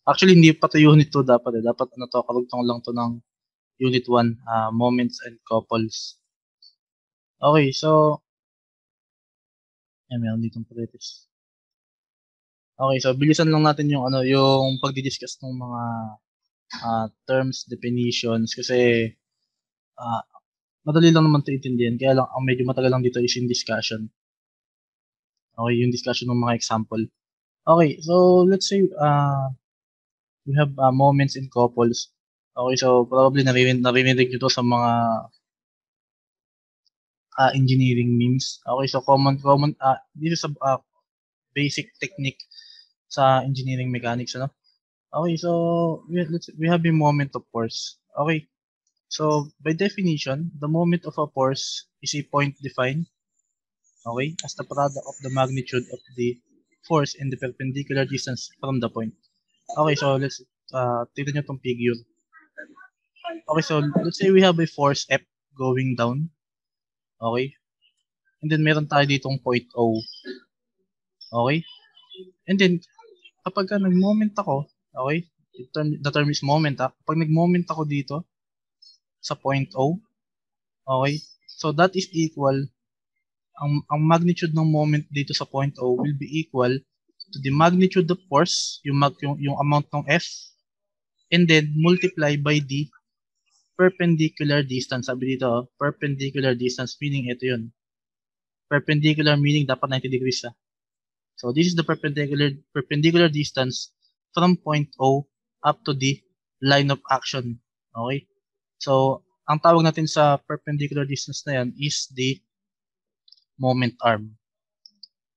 Actually, hindi pa to unit 2 dapat eh. Dapat ano to, karugtong lang to ng unit 1, moments and couples. Okay, so, meron ditong paretes. Okay, so bilisan lang natin yung ano, yung pagdi-discuss ng mga terms, definitions kasi madali lang naman 'to intindihan. Kaya lang ang medyo matagal lang dito is yung discussion. Okay, yung discussion ng mga example. Okay, so let's say we have moments in couples. Okay, so probably narinig nyo to sa mga engineering memes. Okay, so common this is a basic technique sa engineering mechanics, ano? Okay, so we have a moment of force. Okay, so by definition, the moment of a force is a point defined, okay, as the product of the magnitude of the force and the perpendicular distance from the point. Okay, so let's tignan nyo tong figure. Okay, so let's say we have a force F going down. Okay, and then meron tayo ditong point O. Okay, and then kapag nag-moment ako, okay, the term is moment, kapag nag-moment ako dito sa point O, okay, so that is equal, ang magnitude ng moment dito sa point O will be equal to the magnitude of force, yung amount ng F, and then multiply by the perpendicular distance. Sabi dito, perpendicular distance, meaning ito yun. Perpendicular meaning dapat 90 degrees. So this is the perpendicular distance from point O up to the line of action. Okay? So, ang tawag natin sa perpendicular distance na yan is the moment arm.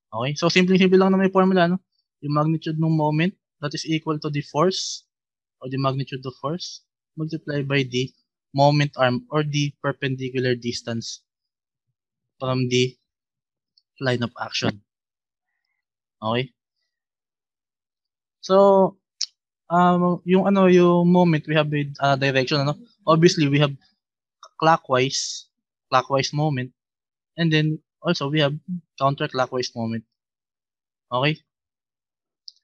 Okay? So, simple lang na may formula, no? Yung magnitude ng moment, that is equal to the force, or the magnitude of force, multiplied by the moment arm, or the perpendicular distance from the line of action. Okay? So, yung moment, we have a direction, ano? Obviously, we have clockwise moment, and then also we have counterclockwise moment. Okay?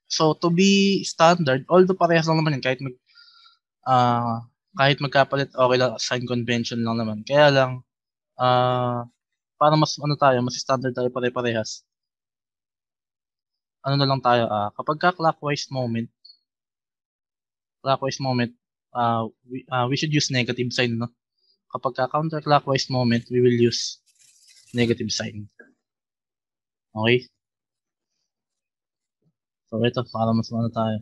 So, to be standard, although parehas lang naman yun, kahit magkapalit, okay lang, sign convention lang naman. Kaya lang, para mas mas standard tayo pare-parehas. Ano na lang tayo, kapag clockwise moment, we should use negative sign, no? Kapag counterclockwise moment, we will use negative sign. Okay? So, ito, para mas tayo.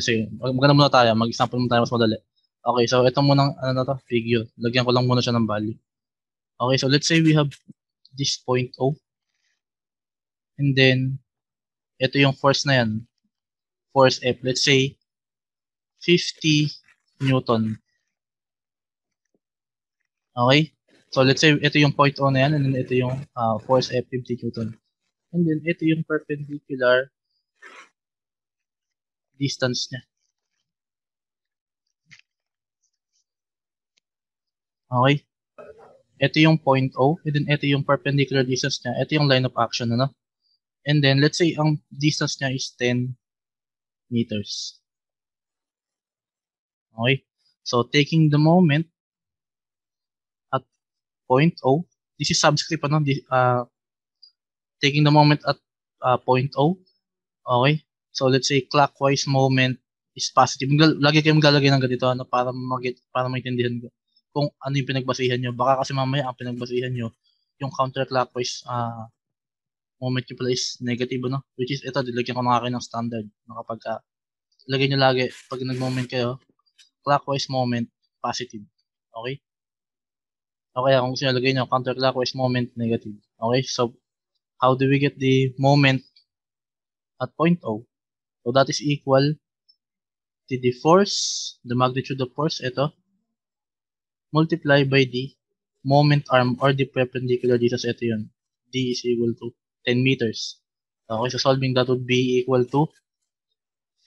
Sige, maganda muna tayo. Mag-example muna tayo mas madali. Okay, so ito muna figure. Lagyan ko lang muna siya ng value. Okay, so let's say we have this point O. And then, ito yung force na yan. Force F. Let's say, 50 Newton. Okay? So, let's say, ito yung point O na yan. And then, ito yung force F, 50 Newton. And then, ito yung perpendicular distance niya. Okay? Ito yung point O. And then, ito yung perpendicular distance niya. Ito yung line of action, ano? And then, let's say, ang distance niya is 10 meters. Okay? So, taking the moment at point O, this is subscript, ano? Taking the moment at point O, okay? So, let's say, clockwise moment is positive. Lagi kayong maglalagay ng ganito, ano, para maintindihan ko kung ano yung pinagbasihan nyo. Baka kasi mamaya ang pinagbasihan nyo, yung counterclockwise moment nyo pala is negative, no? Which is, ito, dilagyan ko na kayo ng standard. Kapag lagay nyo lagi, pag nag-moment kayo, clockwise moment, positive. Okay? Okay, kung gusto nyo lagay nyo, counterclockwise moment, negative. Okay? So, how do we get the moment at point O? So, that is equal to the force, the magnitude of force, ito, multiply by the moment arm or the perpendicular distance, ito yun. D is equal to 10 meters. Okay, so solving that would be equal to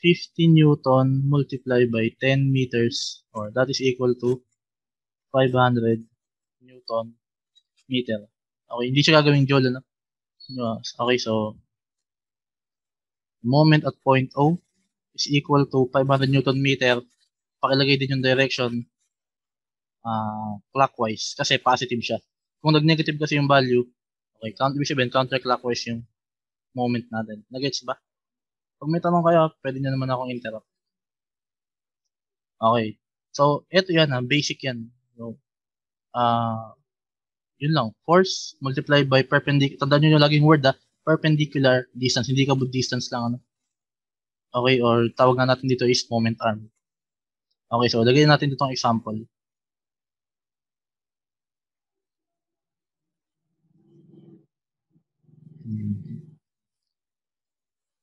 50 Newton multiplied by 10 meters, or that is equal to 500 Newton meter. Okay, hindi siya gagawing joule, ano? Okay, so moment at point O is equal to 500 Newton meter. Pakilagay din yung direction clockwise kasi positive siya. Kung nag-negative kasi yung value, okay, ibig sabihin counterclockwise yung moment natin. Nagets ba? Pag may tanong kayo, pwede nyo naman akong interrupt. Okay. So, eto yan basic yan. So, yun lang. Force multiplied by perpendicular. Tandaan nyo yung laging word perpendicular distance. Hindi ka distance lang Okay, or tawag nga natin dito is moment arm. Okay, so lagyan natin dito ang example.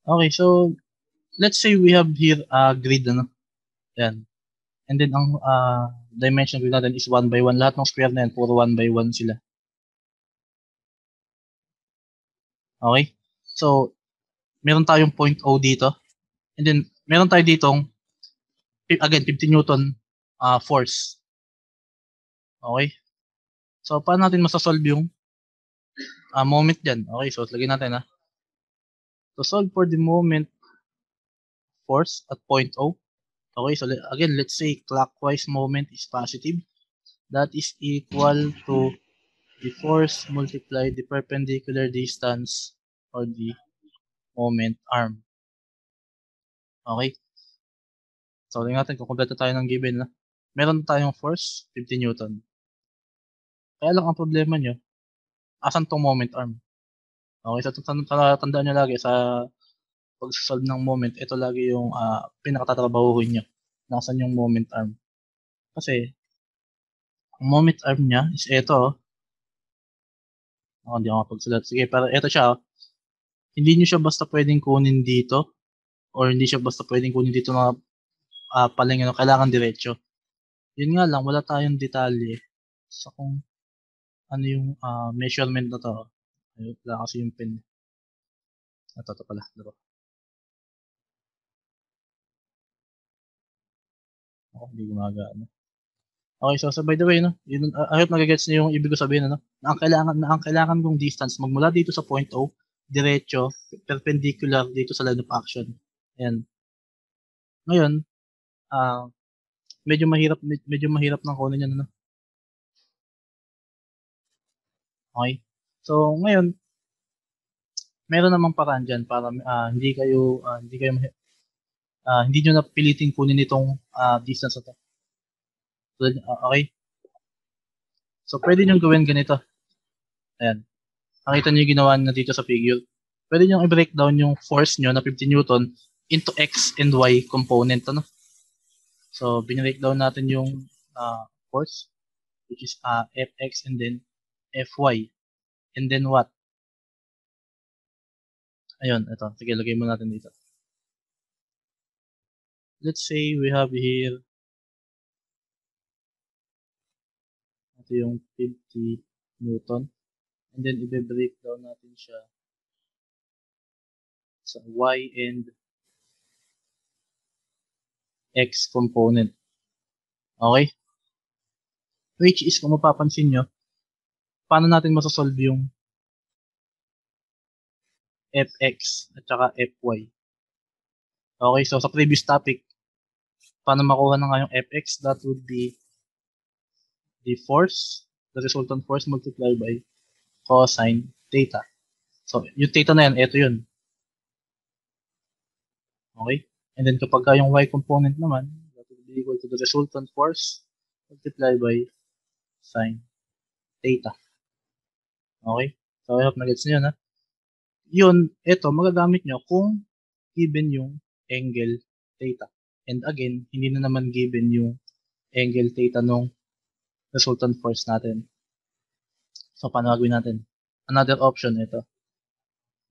Okay, so let's say we have here a grid, Yan. And then ang dimension grid natin is 1 by 1. Lahat ng square na yan, puro 1 by 1 sila. Okay? So, meron tayong point O dito. And then, meron tayo ditong, again, 50 Newton force. Okay? So, paano natin masasolve yung moment dyan? Okay, so lagyan natin To solve for the moment force at point O. Okay, so again, let's say clockwise moment is positive. That is equal to the force multiplied the perpendicular distance or the moment arm. Okay? So, tingnan natin kung kompleto tayo ng given. Meron tayong force, 50 Newton. Kaya lang ang problema nyo, asan tong moment arm? Okay, so tandaan nyo lagi sa pag-solve ng moment, ito lagi yung pinakatatrabahuhin nyo. Nasaan yung moment arm? Kasi, ang moment arm niya is ito. Hindi ako mapagsulat. Sige, pero ito siya. Hindi nyo siya basta pwedeng kunin dito or hindi siya basta pwedeng kunin dito na palengke. Kailangan diretso. Yun nga lang, wala tayong detalye sa kung ano yung measurement na to. Ayun, wala kasi yung pen. Ito pala. Diba? Hindi gumagana. Okay, so by the way, yun, I hope nagagets niyo yung ibig ko sabihin, na ang kailangan kong distance magmula dito sa point O, diretso, perpendicular dito sa line of action. Ayan. Ngayon, medyo mahirap ng kunin yan, Okay? So, ngayon, meron namang paraan diyan para hindi niyo na pilitin kunin itong distance na to. Okay? So, pwede niyo gawin ganito. Ayan. Nakita niyo yung ginawa na dito sa figure. Pwede niyo i-break down yung force niyo na 50 Newton into X and Y component. So, binreak down natin yung force, which is Fx and then Fy. And then what? Ayun, ito. Sige, lagay mo natin dito. Let's say we have here, ito yung 50 Newton. And then, i-break down natin siya sa Y and X component. Okay? Which is, kung mapapansin nyo, paano natin masasolve yung Fx at saka Fy? Okay, so sa previous topic, paano makuha na nga yung Fx? That would be the force, the resultant force multiplied by cosine theta. So, yung theta na yan, ito yun. Okay? And then kapag yung y component naman, that will be equal to the resultant force multiplied by sine theta. Okay? So, I hope na-gets nyo na. Yun, ito, magagamit nyo kung given yung angle theta. And again, hindi na naman given yung angle theta nung resultant force natin. So, paano gagawin natin? Another option, ito.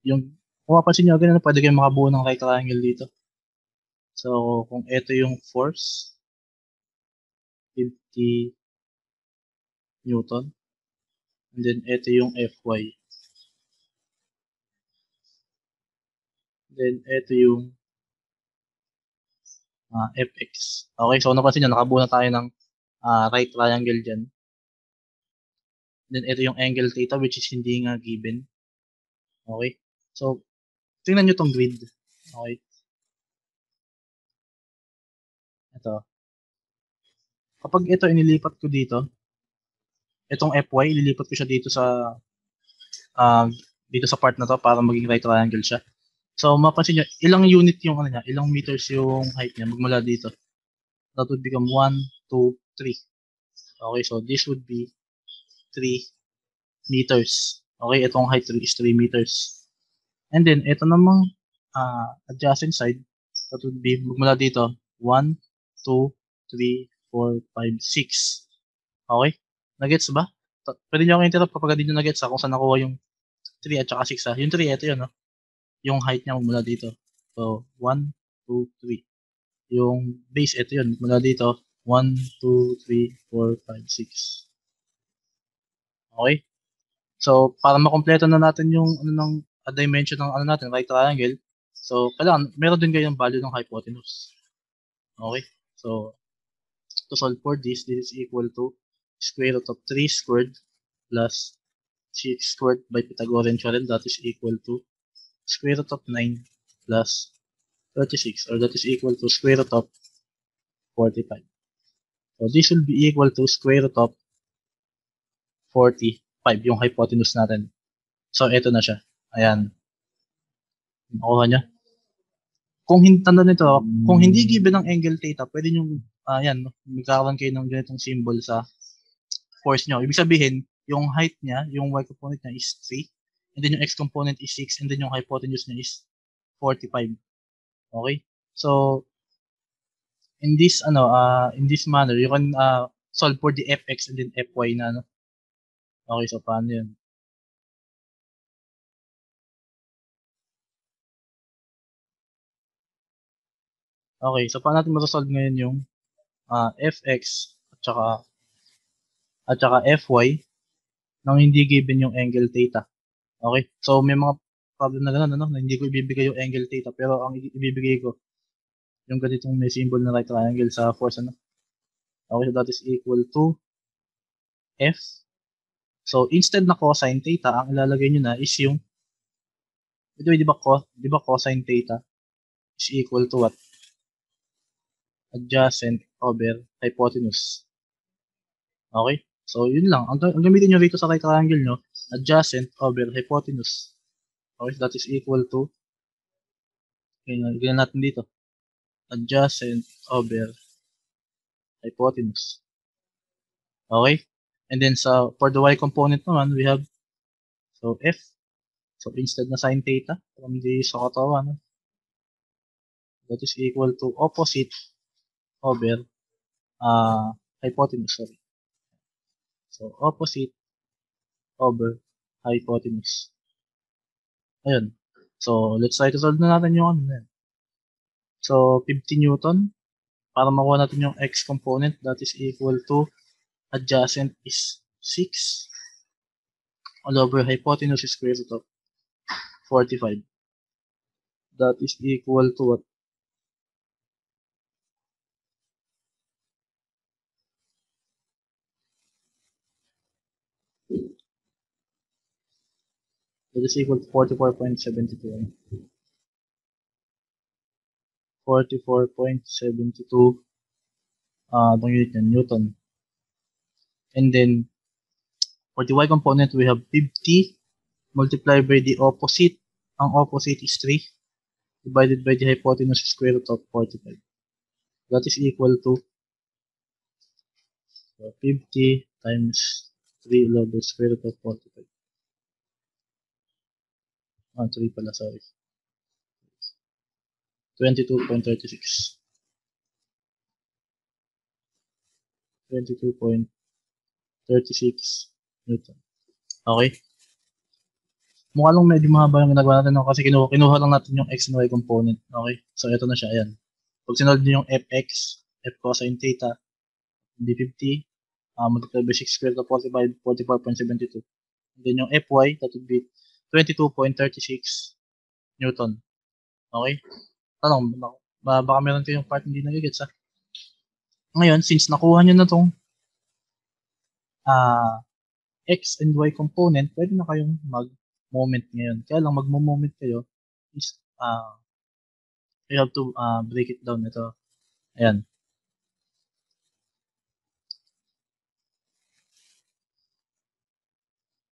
Yung, kung mapansin nyo, ganun, pwede kayong makabuo ng right triangle dito. So, kung ito yung force, 50 Newton, and then ito yung Fy. Then, ito yung Fx. Okay, so napansin nyo, nakabuo na tayo ng right triangle dyan. Then, ito yung angle theta, which is hindi nga given. Okay? So, tingnan nyo tong grid. Okay? Ito. Kapag ito inilipat ko dito, itong FY, ililipat ko siya um, dito sa part na to para maging right triangle siya. So, mapansin nyo, ilang unit yung ano niya, ilang meters yung height niya magmula dito. That would become 1, 2, 3. Okay, so this would be 3 meters. Okay, itong height is 3 meters. And then, ito namang adjacent side, that would be magmula dito, 1, 2, 3, 4, 5, 6. Okay? Nagets ba? Pwede nyo akong interrupt kapag hindi nyo nagets kung saan nakuha yung 3 at saka 6 ha. Yung 3, ito yun, no? Yung height niya mula dito. So, 1, 2, 3. Yung base, ito yun. Mula dito, 1, 2, 3, 4, 5, 6. Okay? So, para makompleto na natin yung ano ng dimension ng ano natin, right triangle, so, kailangan, meron din kayong value ng hypotenuse. Okay? So, to solve for this is equal to square root of 3 squared plus 6 squared by Pythagorean theorem, that is equal to square root of 9 plus 36, or that is equal to square root of 45. So this will be equal to square root of 45, yung hypotenuse natin. So ito na siya. Ayan. Nakuha niya. Kung tanda nito, kung hindi given ng angle theta, pwede nyo, ayan, magkakaroon kayo ng ganitong symbol sa force nyo. Ibig sabihin, yung height niya, yung y component niya is 3, and then yung x component is 6, and then yung hypotenuse niya is 45. Okay? So, in this manner, you can solve for the fx and then fy na, no? Okay, so paano yun? Okay, so paano natin masasolve ngayon yung fx at saka fy nang hindi given yung angle theta. Okay, so may mga problem na gano'n, ano, na hindi ko ibibigay yung angle theta, pero ang ibibigay ko, yung ganitong may symbol na right triangle sa force, ano. Okay, so that is equal to f. So, instead na cosine theta, ang ilalagay nyo na is yung, di ba cosine theta is equal to what? Adjacent over hypotenuse. Okay? So, yun lang. Ang gamitin nyo rito sa right triangle nyo, adjacent over hypotenuse. Okay? That is equal to, ganyan natin dito, adjacent over hypotenuse. Okay? And then, for the y component naman, we have, so f. So, instead na sine theta, from the sa katawan, that is equal to opposite over hypotenuse. Sorry. So, opposite over hypotenuse. Ayun. So, let's try to solve na natin yung ano na yan. So, 50 Newton, para makuha natin yung x component, that is equal to adjacent is 6 all over hypotenuse is square root of 45. That is equal to what? That is equal to 44.72. 44.72 itong unit yan, Newton. And then, for the y component, we have 50 multiplied by the opposite. Ang opposite is 3 divided by the hypotenuse square root of 45. That is equal to 50 times 3 over square root of 45. 3 pala, sorry. 22.36. 22.36 Newton. Okay? Mukha lang medyo mahaba yung ginagawa natin, no? Kasi kinuha lang natin yung x and y component. Okay? So, ito na siya. Ayan. Pag sinolve nyo yung fx, f cosine theta, hindi 50, multiplied by 6 squared of 45, 44.72. And then yung fy, that would be 22.36 Newton. Okay? Tanong, baka meron kayong part hindi nagigits, ha? Ngayon, since nakuha nyo na tong x and y component, pwede na kayong mag-moment ngayon. Kaya lang, mag-moment kayo is you have to break it down. Ito. Ayan.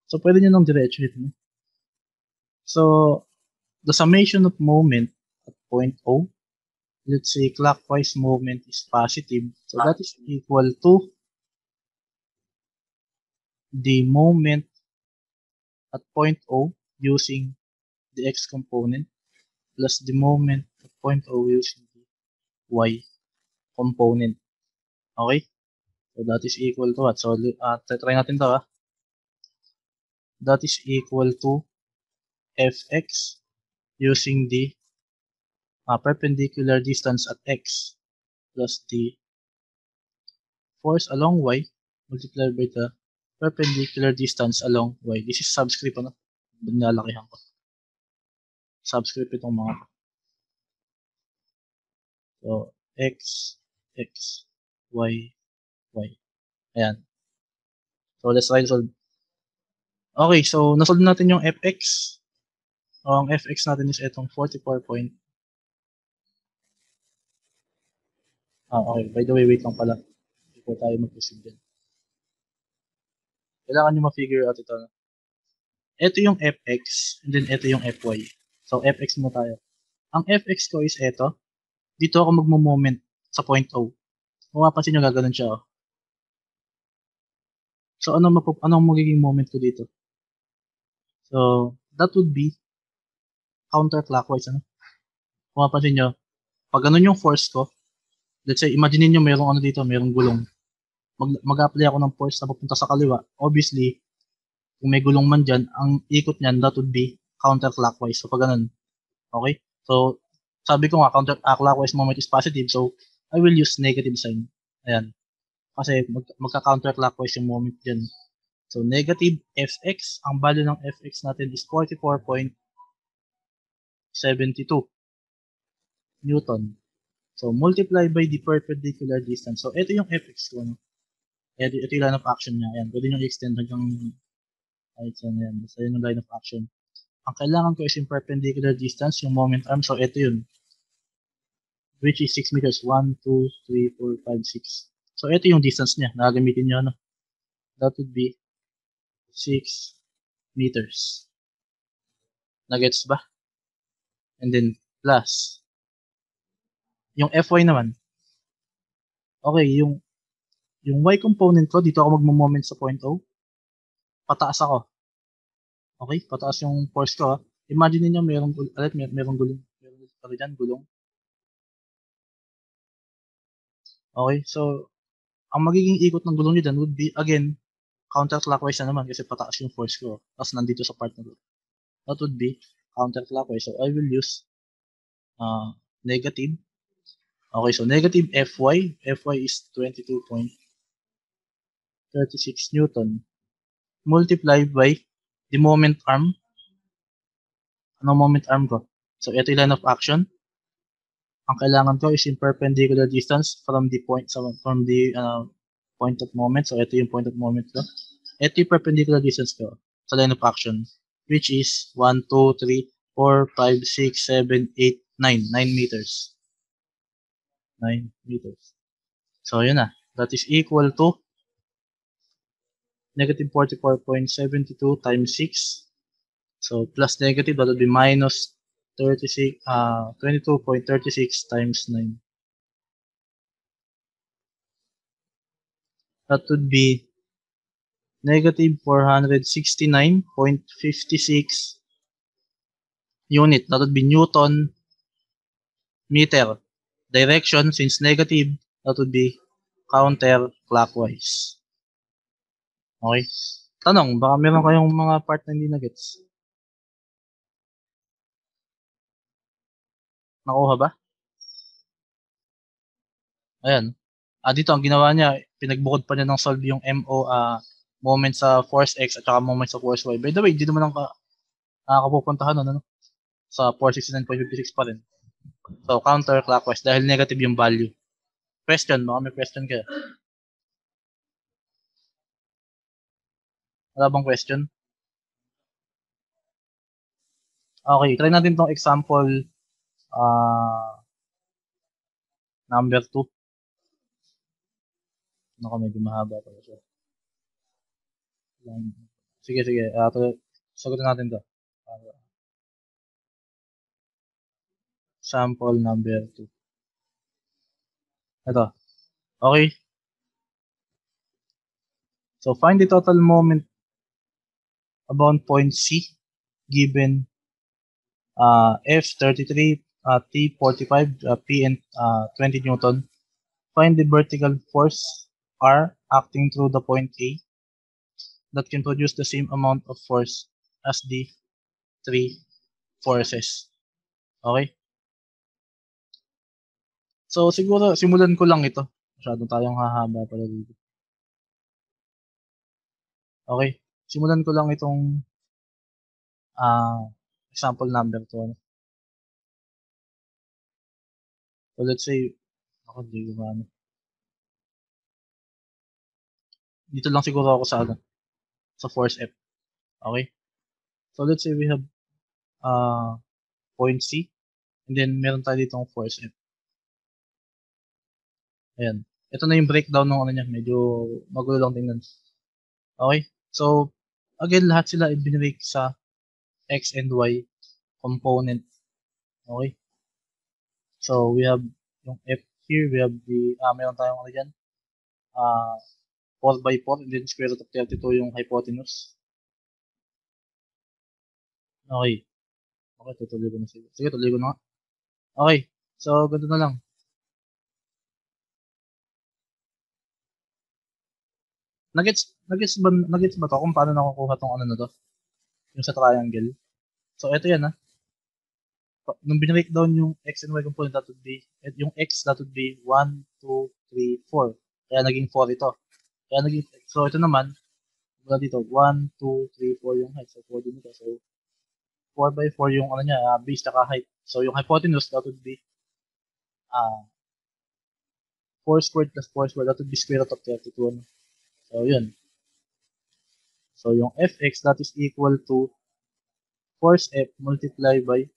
So, pwede nyo nang diretso ito. No? So, the summation of moment at point O, let's say clockwise movement is positive. So, that is equal to the moment at point O using the X component plus the moment at point O using the Y component. Okay? So, that is equal to what? So, try natin to. That is equal to Fx using the perpendicular distance at X plus the force along Y multiplied by the perpendicular distance along Y. This is subscript, ano? Nilalakihan ko. Subscript itong mga to. So, X, X, Y, Y. Ayan. So, let's try to solve. Okay, so nasolve natin yung Fx. Ang Fx natin is itong 44 point. Okay. By the way, wait lang pala. Before tayo mag-proceed din. Kailangan nyo ma-figure out ito. Ito yung Fx, and then ito yung Fy. So, Fx muna tayo. Ang Fx ko is ito. Dito ako magmo-moment sa point O. Kung mapansin nyo, gaganon siya. Oh. So, anong magiging moment ko dito? So, that would be counterclockwise. Ano? Kung mapansin nyo, pag ganun yung force ko, let's say, imagine nyo mayroong ano dito, mayroong gulong. Mag-apply ako ng force na papunta sa kaliwa. Obviously, kung may gulong man dyan, ang ikot niyan, that would be counterclockwise. So, pag ganun. Okay? So, sabi ko nga, counterclockwise moment is positive. So, I will use negative sign. Ayan. Kasi magka-counterclockwise yung moment dyan. So, negative Fx, ang value ng Fx natin is 44.72 Newton. So, multiply by the perpendicular distance. So, ito yung Fx ko. No? Ito yung line of action niya. Ayan, pwede nyo i-extend hanggang kahit saan yan. Basta yun yung line of action. Ang kailangan ko is yung perpendicular distance, yung moment arm. So, ito yun. Which is 6 meters. 1, 2, 3, 4, 5, 6. So, ito yung distance niya. Nakagamitin nyo, ano? That would be 6 meters. Nagets ba? And then, plus. Yung Fy naman. Okay, yung Y component ko, dito ako magmo-moment sa point O. Pataas ako. Okay, pataas yung force ko. Imagine niyo merong gulong. Meron pa rin dyan, gulong. Okay, so, ang magiging ikot ng gulong nyo dyan would be, again, counterclockwise na naman kasi pataas yung force ko. Tapos nandito sa part na to. That would be counterclockwise. So, I will use negative. Okay, so negative Fy. Fy is 22.36 Newton. Multiplied by the moment arm. Anong moment arm ko? So, ito yung line of action. Ang kailangan ko is yung perpendicular distance from the point point of moment. So, ito yung point of moment ko. Ito yung perpendicular distance ko sa line of action, which is 1, 2, 3, 4, 5, 6, 7, 8, 9. 9 meters. 9 meters. So, yun na. That is equal to negative 44.72 times 6. So, plus negative, that would be minus 22.36 times 9. That would be negative 469.56 unit. That would be Newton meter. Direction, since negative, that would be counterclockwise. Okay? Tanong, baka meron kayong mga part na hindi na gets. Nakuha ba? Ayan. Dito, ang ginawa niya, pinagbukod pa niya ng solve yung moment sa force X at saka moment sa force Y. By the way, hindi naman ang kapupuntahan ano? Sa 469.56 pa rin. So, counterclockwise dahil negative yung value. Question, baka may question ka. Wala bang question? Okay, try natin tong example Number 2. Naka, medyo mahaba pala siya. Sige, sige. Sagutin natin to. Sample number 2. Ito. Okay. So, find the total moment about point C given F33, T45, P and 20 Newton. Find the vertical force R acting through the point A that can produce the same amount of force as the three forces. Okay? So, siguro, simulan ko lang ito. Masyado tayong hahaba pala dito. Okay. Simulan ko lang itong example number 2. So, let's say, ako, di ko ano. Dito lang siguro ako sa force F. Okay? So, let's say we have point C, and then meron tayo ditong force F. Ayan. Ito na yung breakdown ng ano niya. Medyo magulo lang tingnan. Okay? So, again, lahat sila i-break sa X and Y component. Okay? So, we have yung F here, we have meron tayong ano dyan, 4 by 4, and then square root of 32 yung hypotenuse. Okay. Okay, tutuloy ko na sige. Sige, tuloy ko na nga. Okay. So, ganito na lang. Nagets ba to kung paano nakukuha tong ano na to? Yung sa triangle. So, ito yan nung binreakdown yung X and Y component, yung X that would be 1, 2, 3, 4. Kaya naging 4 ito. So, ito naman, mula dito, 1, 2, 3, 4 yung height. So, 4 din ito. So, 4 by 4 yung ano niya, base tsaka height. So, yung hypotenuse, that would be 4 squared plus 4 squared, that would be square root of 32. So, yun. So, yung Fx, that is equal to force F multiplied by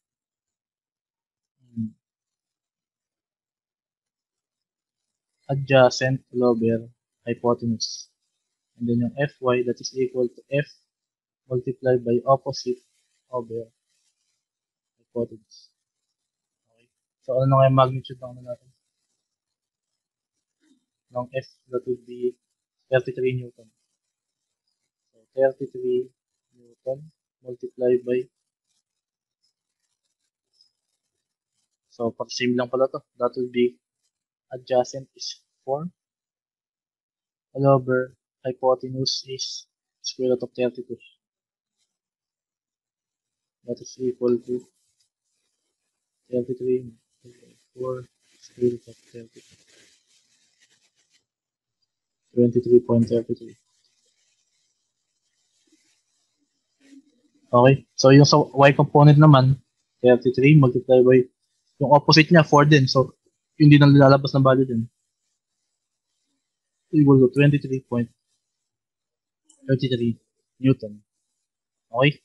adjacent over hypotenuse. And then yung Fy, that is equal to F multiplied by opposite over hypotenuse. Okay. So, ano na nga yung magnitude ng ano natin? Ng F, that would be 33 Newton. So, 33 Newton multiplied by, so, same lang pala to. That would be adjacent is 4 all over hypotenuse is square root of 32. That is equal to 33 4 square root of 32. 23.33. Okay? So, yung sa y component naman, 33 multiplied by, yung opposite niya, 4 din. So, hindi na lalabas ng value din. Equal to 23.33 Newton. Okay?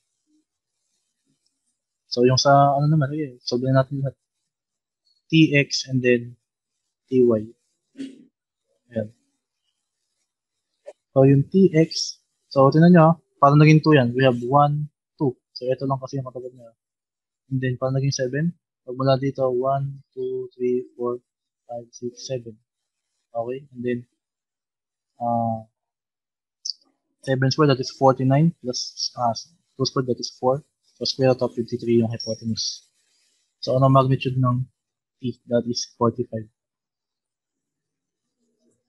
So, yung sa, ano naman, okay, solve na natin lahat. Tx and then Ty. Ayan. So, yung Tx, so, tinan nyo, parang naging 2 yan. We have 1, 2. So, ito lang kasi yung katapat niya. And then, parang naging 7. Pag mula dito, 1, 2, 3, 4, 5, 6, 7. Okay? And then, 7 squared, that is 49, plus 2 squared, that is 4. So, square root of 53 yung hypotenuse. So, ano magnitude ng T? That is 45.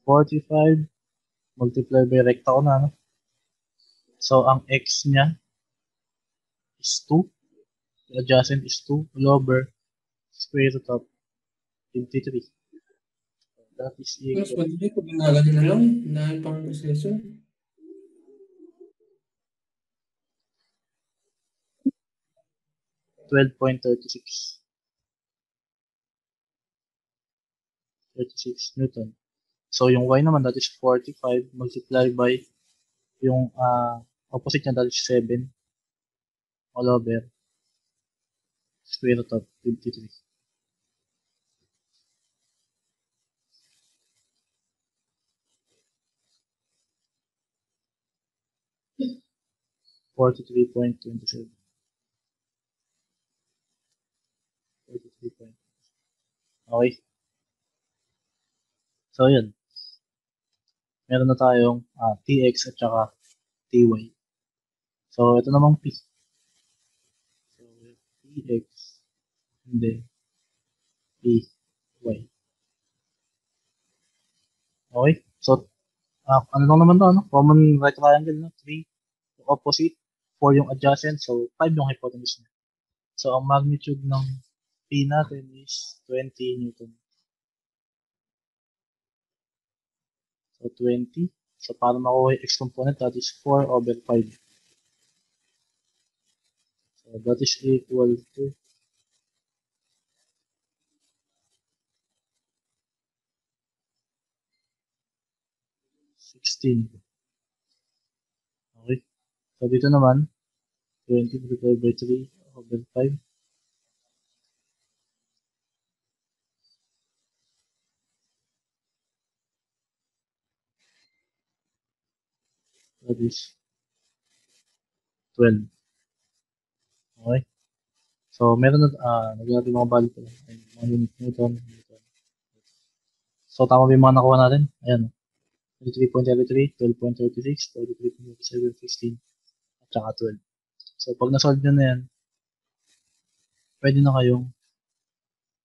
45 multiplied by recta ko na, no? So, ang x niya is 2. The adjacent is 2 all over square root of 53. So, that is equal. Mas madali kung ginagawa na lang na pang proseso. 12.36. 36 Newton. So, yung y naman, that is 45 multiplied by yung opposite niya, that is 7 all over square root of 53. 43.27. 43 point. Okay. So, yun. Meron na tayong TX at saka TY. So, ito namang P. So, TX and then PY. Okay. So, ano lang naman to, no? Common right triangle, no? 3 yung opposite, 4 yung adjacent, so 5 yung hypotenuse niya. So, ang magnitude ng P natin is 20 Newton. So, 20. So, para makuha yung x component, that is 4 over 5. So, that is equal to 16. Okay. So, dito naman, 20 divided by 3 over 5. That is 12. Okay. So, meron na, nagyan natin mga value ko. Mga unit Newton. So, tama ba yung mga nakuha natin? Ayan. 33.33, 12.36, 43.37, 16, at saka 12. So, pag na-solve nyo na yan, pwede na kayong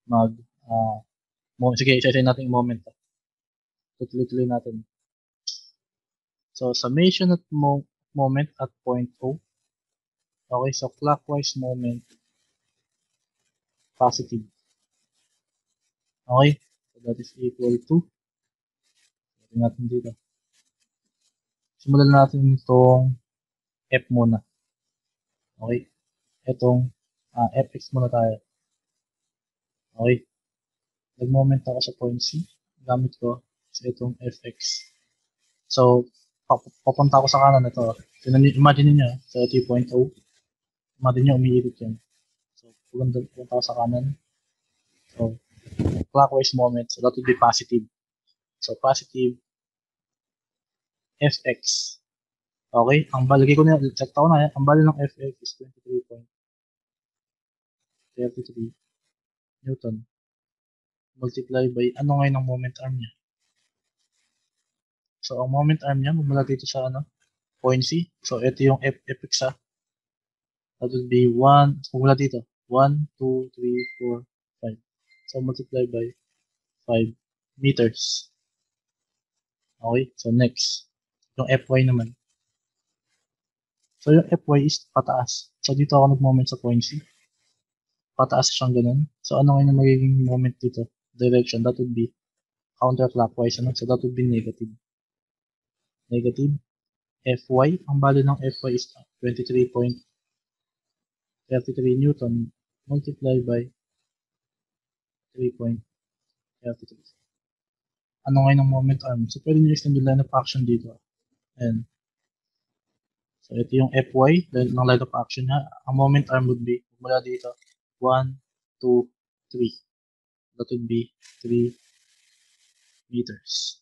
mag, sige, isa-isa natin yung moment. Tutuloy-tuloy natin. So, summation at moment at point O. Okay, so clockwise moment, positive. Okay, so that is equal to, ito natin dito. Simulan natin itong F muna. Okay, itong Fx muna tayo. Okay, nag-moment ako sa point C. Gamit ko sa itong Fx. So, papunta ako sa kanan ito. Imagine niyo, so ito yung point O. Imagine niyo, umiikot yan. So, pupunta ako sa kanan. So, clockwise moment. So, that would be positive. So, positive Fx. Okay, ang balagay ko na, check ko na, ang bali ng Fx is 23.33 Newton. Multiply by, ano ngayon ang moment arm niya? So, ang moment arm niya, magmula dito sa point C. So, ito yung Fx That would be 1, magmula dito. 1, 2, 3, 4, 5. So, multiply by 5 meters. Okay, so next. Yung Fy naman. So, yung Fy is pataas. So, dito ako nag-moment sa point C. Pataas siyang ganun. So, ano ngayon ang magiging moment dito? Direction, that would be counterclockwise. So, that would be negative. Negative. Fy, ang value ng Fy is 23.33 Newton multiplied by 3.33. Ano ngayon ang moment arm? So, pwede nyo extend yung line of action dito. Ayan. So, ito yung Fy, ng line of action niya. Ang moment arm would be, mula dito, 1, 2, 3. That would be 3 meters.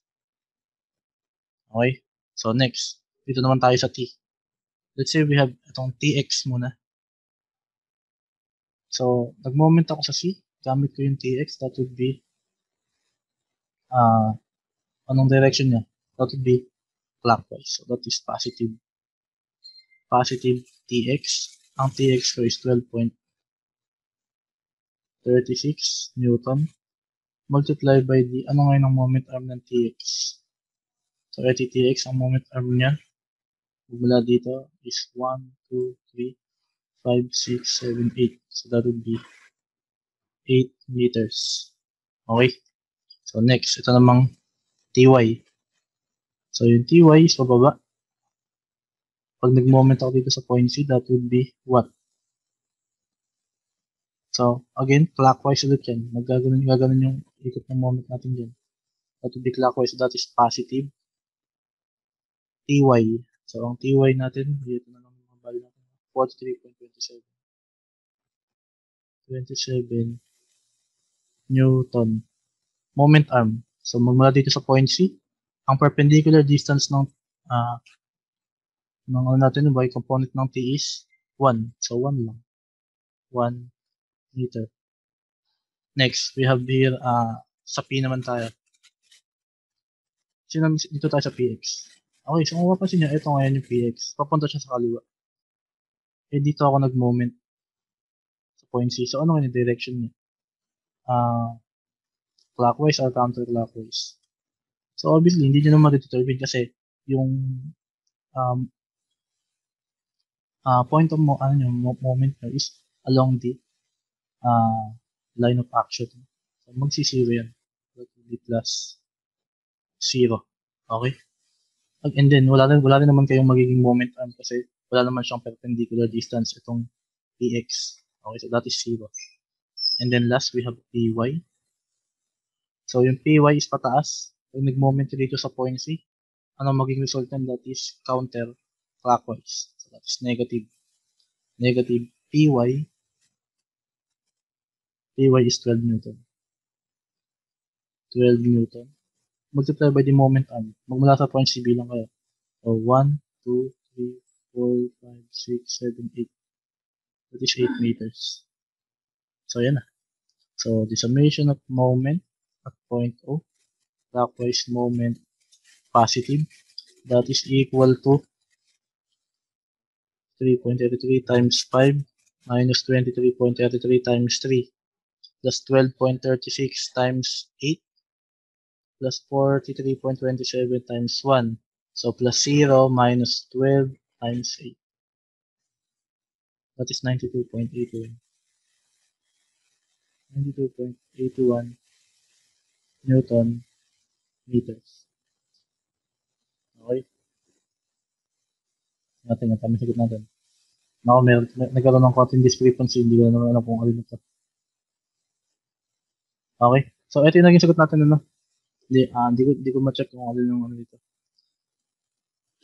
Okay? So, next. Dito naman tayo sa T. Let's say we have itong Tx muna. So, nag-moment ako sa C. Gamit ko yung Tx. That would be, anong direction niya? That would be clockwise. So, that is positive. Positive Tx. Ang Tx ko is 12.36 Newton multiplied by the, ano ngayon ang moment arm ng Tx? So, ito Tx, ang moment arm niya, mula dito is 1, 2, 3, 5, 6, 7, 8. So, that would be 8 meters. Okay? So, next, ito namang Ty. So, yung Ty is pababa. Pag nag-moment ako dito sa point C, that would be what? So, again, clockwise ulit yan. Gaganon yung ikot ng moment natin dyan. That would be clockwise. That is positive. Ty. So, ang Ty natin, dito na lang mga value natin. 43.27. 27 Newton. Moment arm. So, magmula dito sa point C, ang perpendicular distance ng ng ano natin, yung y component ng t is 1. So, 1 lang. 1 meter. Next, we have here, sa P naman tayo. Dito tayo sa PX. Okay, so kung mapapansin nyo, ito ngayon yung PX. Papunta siya sa kaliwa. Eh, dito ako nag-moment sa point C. So, ano yung direction niya? Clockwise or counterclockwise? So, obviously, hindi nyo naman determine kasi yung point of moment nyo is along the line of action. So, magsi-zero yan. That will be plus 0. Okay? And then, wala rin naman kayong magiging moment arm kasi wala naman siyang perpendicular distance itong px. Okay, so that is 0. And then last, we have py. So, yung py is pataas. Pag nag-moment dito sa point C, ano magiging result nun? That is counterclockwise. So, that is negative. Negative py. Py is 12 Newton. 12 Newton. Multiply by the moment arm. Magmula sa point C bilang kayo. So, 1, 2, 3, 4, 5, 6, 7, 8. That is 8 meters. So, yan na. So, the summation of moment at point O, clockwise moment positive, that is equal to 3.33 times 5 minus 23.33 times 3 plus 12.36 times 8 plus 43.27 times 1. So, plus 0 minus 12 times 8. That is 92.81. 92.81 Newton meters. Okay? Natin, ang sagot natin. Ako, nagkaroon ng konting discrepancy. Hindi ko na naman alam kung ano ito. Okay? So, ito yung naging sagot natin, ano? Hindi ko ma-check kung ano yung ano dito.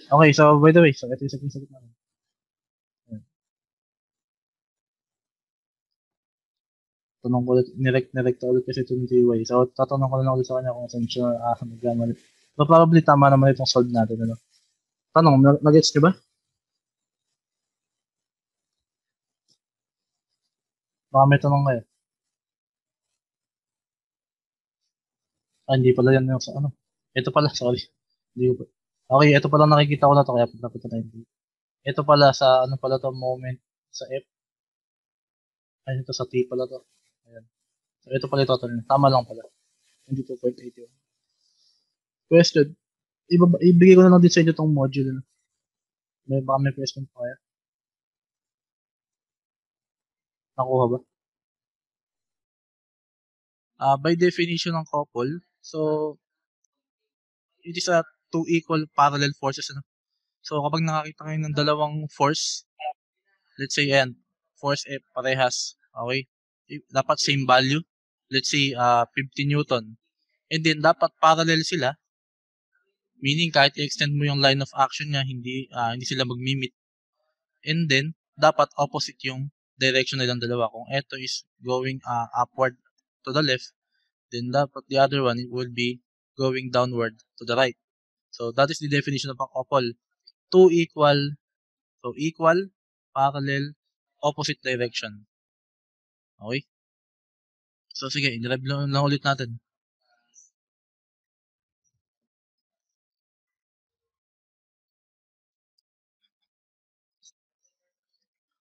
Okay, so, by the way, so, ito yung sagot natin. Tanong ko ulit, nirect ulit kasi ito ng TY. So, tatanong ko na lang ulit sa kanya kung saan siya nagkamali. So, probably tama naman itong solve natin, ano? Tanong, nag-gets nyo ba? Baka may tanong kayo. Hindi pala yan yung sa ano. Ito pala, sorry. Hindi ko pa. Okay, ito pala nakikita ko na to kaya pagkakita na hindi. Ito pala sa ano pala to moment sa F. Ay, ito sa T pala to. Ayan. So, ito pala total. Tama lang pala. Hindi 2.81. Question. Ibigay ko na lang din sa inyo itong module. Baka may question pa kaya. Nakuha ba? By definition ng couple, so it is a two equal parallel forces. Ano? So kapag nakakita kayo ng dalawang force, let's say ayan, force F parehas, okay? Dapat same value. Let's say 50 Newton. And then dapat parallel sila. Meaning kahit i-extend mo yung line of action niya, hindi sila magmi-meet. And then dapat opposite yung direction nilang dalawa. Kung ito is going upward to the left, then dapat the other one will be going downward to the right. So that is the definition of a couple. Two equal, parallel, opposite direction. Okay? So sige, i-drive lang ulit natin.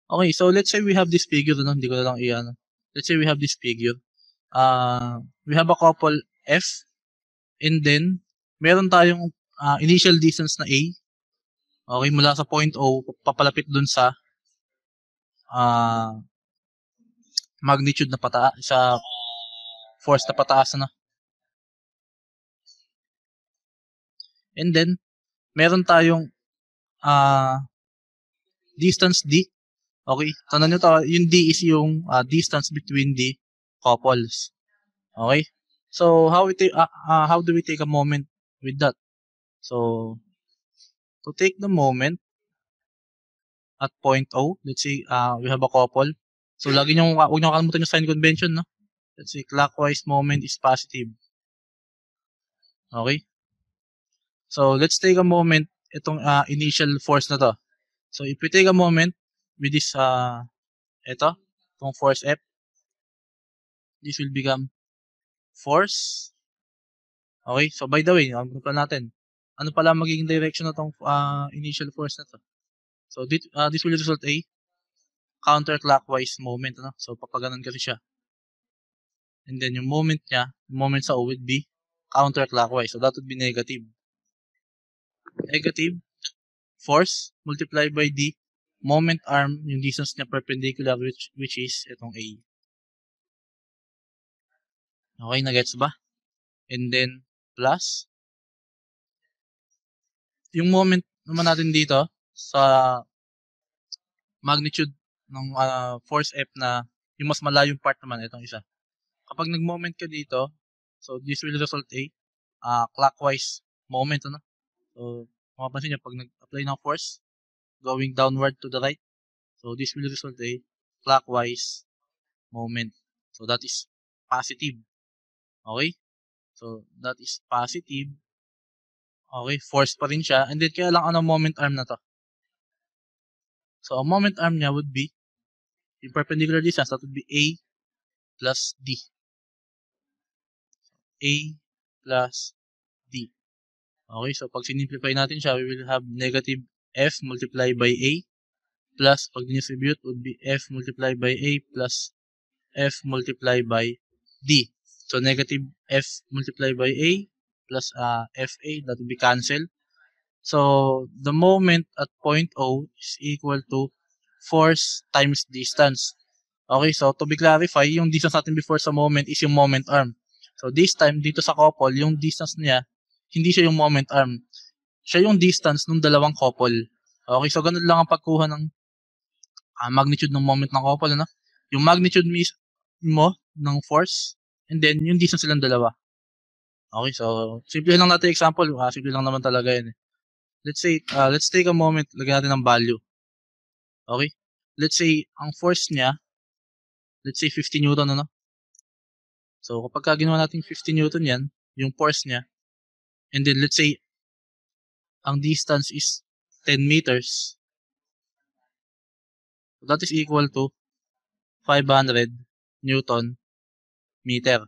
Okay, so let's say we have this figure, no? Hindi ko na lang iyan. Let's say we have this figure. We have a couple F, and then meron tayong initial distance na A. Okay, mula sa point O, papalapit dun sa magnitude na pataas, sa force na pataas na. And then, meron tayong distance D. Okay, tandaan nyo to, yung D is yung distance between the couples. Okay, so how do we take a moment with that? So, to take the moment at point O, let's say we have a couple. So, huwag nyo kalimutan yung sign convention, no? Let's say clockwise moment is positive. Okay? So, let's take a moment itong initial force na to. So if we take a moment with this, itong force F, this will become force. Okay, so by the way, ano pa natin? Ano pala magiging direction na tong initial force na to? So this will result a counterclockwise moment, ano? So papaganon kasi siya. And then yung moment sa O would be counterclockwise. So that would be negative. Negative force multiplied by the moment arm, yung distance niya perpendicular, which is itong A. Okay, na-gets ba? And then plus yung moment naman natin dito sa magnitude ng force F na yung mas malayong part naman, itong isa. Kapag nag-moment ka dito, so this will result a clockwise moment, ano? So, mapapansin nyo, pag nag-apply ng force, going downward to the right, so this will result a clockwise moment. So, that is positive. Okay? So, that is positive. Okay, force pa rin siya. And then, kaya lang ano moment arm na to? So, ang moment arm niya would be, yung perpendicular distance, that would be A plus D. A plus D. Okay, so pag sinimplify natin siya, we will have negative F multiplied by A plus, pag distribute, would be F multiplied by A plus F multiplied by D. So, negative F multiplied by A plus FA, that will be cancelled. So, the moment at point O is equal to force times distance. Okay, so to be clarify, yung distance natin before sa moment is yung moment arm. So, this time, dito sa couple, yung distance niya, hindi siya yung moment arm. Siya yung distance ng dalawang couple. Okay, so ganun lang ang pagkuha ng magnitude ng moment ng couple, ano? Yung magnitude mo ng force, and then yung distance silang dalawa. Okay, so simple lang natin example, simple lang naman talaga yan. Let's say, let's take a moment, lagyan natin ng value. Okay? Let's say, ang force niya, let's say 50 Newton, ano? So, kapag ginawa natin 50 Newton yan, yung force niya, and then let's say, ang distance is 10 meters, so that is equal to 500 Newton meter.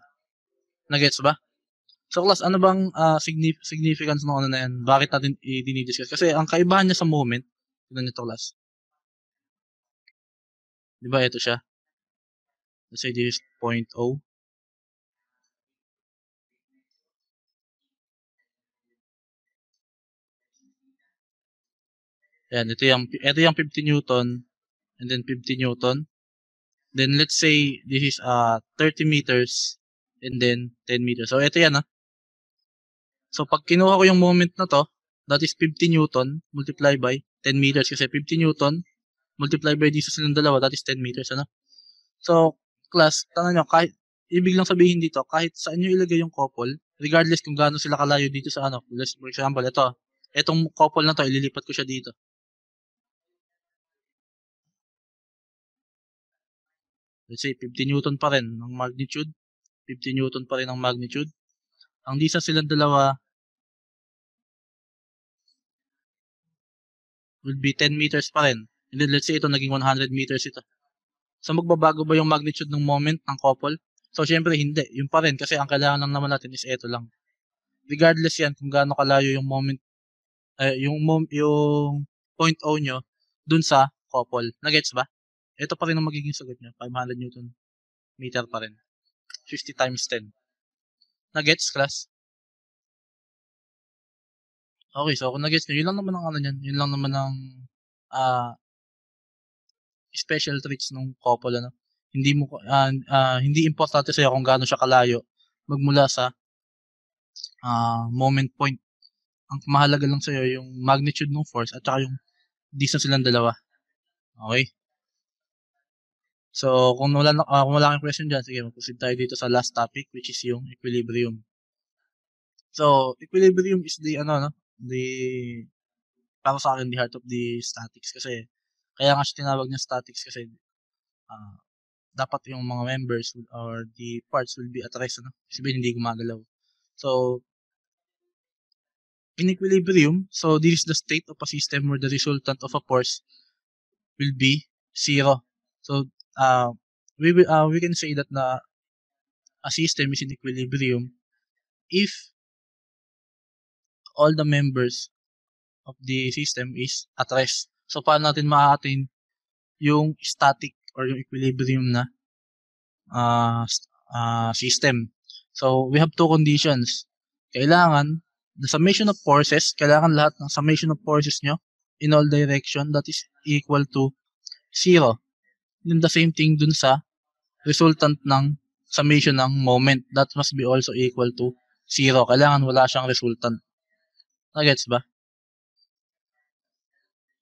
Nagets ba? So class, ano bang significance ng ano na yan? Bakit natin i-discuss? Kasi ang kaibahan niya sa moment, tignan niyo to class. Di ba ito siya? Let's say this is point O. Yan, ito yung 50 Newton and then 50 Newton. Then let's say this is 30 meters and then 10 meters. So ito yan. So pag kinuha ko yung moment na to, that is 50 Newton multiplied by 10 meters kasi 50 Newton multiplied by distance ng dalawa, that is 10 meters, ano? So, class, tanong nyo, kahit, ibig lang sabihin dito, kahit saan nyo ilagay yung couple, regardless kung gaano sila kalayo dito sa ano, for example, itong couple na to, ililipat ko siya dito. Let's say, 50 Newton pa rin ng magnitude, 50 Newton pa rin ang magnitude. Ang distance silang dalawa will be 10 meters pa rin. And then, let's say, ito naging 100 meters ito. So, magbabago ba yung magnitude ng moment ng couple? So, syempre, hindi. Yung pa rin, kasi ang kailangan lang naman natin is ito lang. Regardless yan kung gaano kalayo yung moment, yung point O nyo dun sa couple. Nagets ba? Ito pa rin ang magiging sagot nyo. 500 Newton meter pa rin. 50 times 10. Nagets, class? Okay, so kung nagets nyo, yun lang naman ang ano yan. Yun lang naman ang special traits ng couple, ano. Hindi importante sa'yo kung gaano siya kalayo magmula sa moment point. Ang mahalaga lang sa'yo yung magnitude ng force at saka yung distance silang dalawa. Okay? So, kung wala kang question dyan, sige, mag-proceed tayo dito sa last topic, which is yung equilibrium. So, equilibrium is para sa akin, the heart of the statics. Kasi, kaya nga siya tinawag niya statics kasi, dapat yung mga members or the parts will be at rest, ano? Sabihin, hindi gumagalaw. So, in equilibrium, so this is the state of a system where the resultant of a force will be 0. So we can say that a system is in equilibrium if all the members of the system is at rest. So paano natin ma-attain yung static or yung equilibrium na system? So we have two conditions. Kailangan the summation of forces, kailangan lahat ng summation of forces nyo in all direction that is equal to 0. Then the same thing dun sa resultant ng summation ng moment, that must be also equal to 0. Kailangan wala siyang resultant. Nagets ba?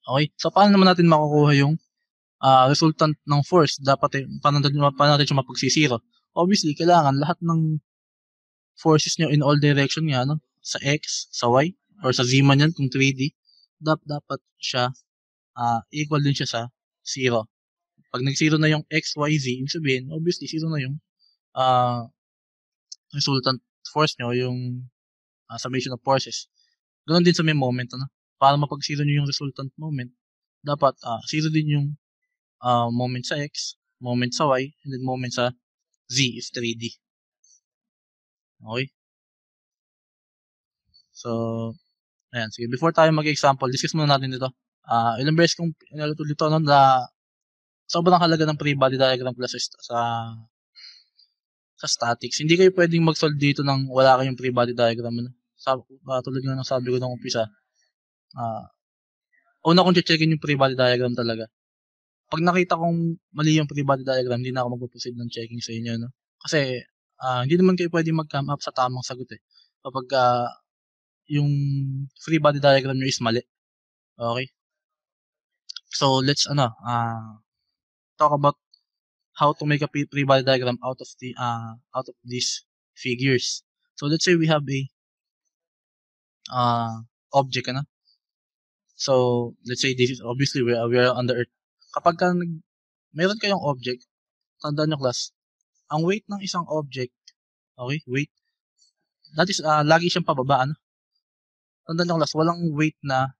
Okay? So paano naman natin makukuha yung resultant ng force? Dapat paano natin siya mapagsisiro? Obviously, kailangan lahat ng forces nyo in all direction nga, no? Sa X, sa Y, or sa Z man yan kung 3D, dapat siya equal din siya sa 0. Pag nag-0 na yung X, Y, Z, ibig sabihin, obviously, 0 na yung resultant force nyo, yung summation of forces. Ganon din sa may moment, ano? Para mapag-0 nyo yung resultant moment, dapat 0 din yung moment sa X, moment sa Y, and then moment sa Z if 3D. Okay? So, ayan. Sige, before tayo mag-example, discuss muna natin dito. Ilang beses kong inaluto dito, no, na sobrang halaga ng free body diagram class sa statics. Hindi kayo pwedeng mag-solve dito nang wala kayong free body diagram. No? Tulad nga ng sabi ko nung umpisa, una kong checkin yung free body diagram talaga. Pag nakita kong mali yung free body diagram, hindi na ako mag-proceed ng checking sa inyo. No? Kasi, hindi naman kayo pwedeng mag-come up sa tamang sagot eh. Kapag yung free body diagram nyo is mali. Okay? So, let's talk about how to make a free body diagram out of these figures. So, let's say we have a object, ano? So, let's say this is obviously we are on the earth. Kapag meron kayong object, tandaan nyo class, ang weight ng isang object, okay, weight, that is, lagi siyang pababa, ano? Tandaan nyo class, walang weight na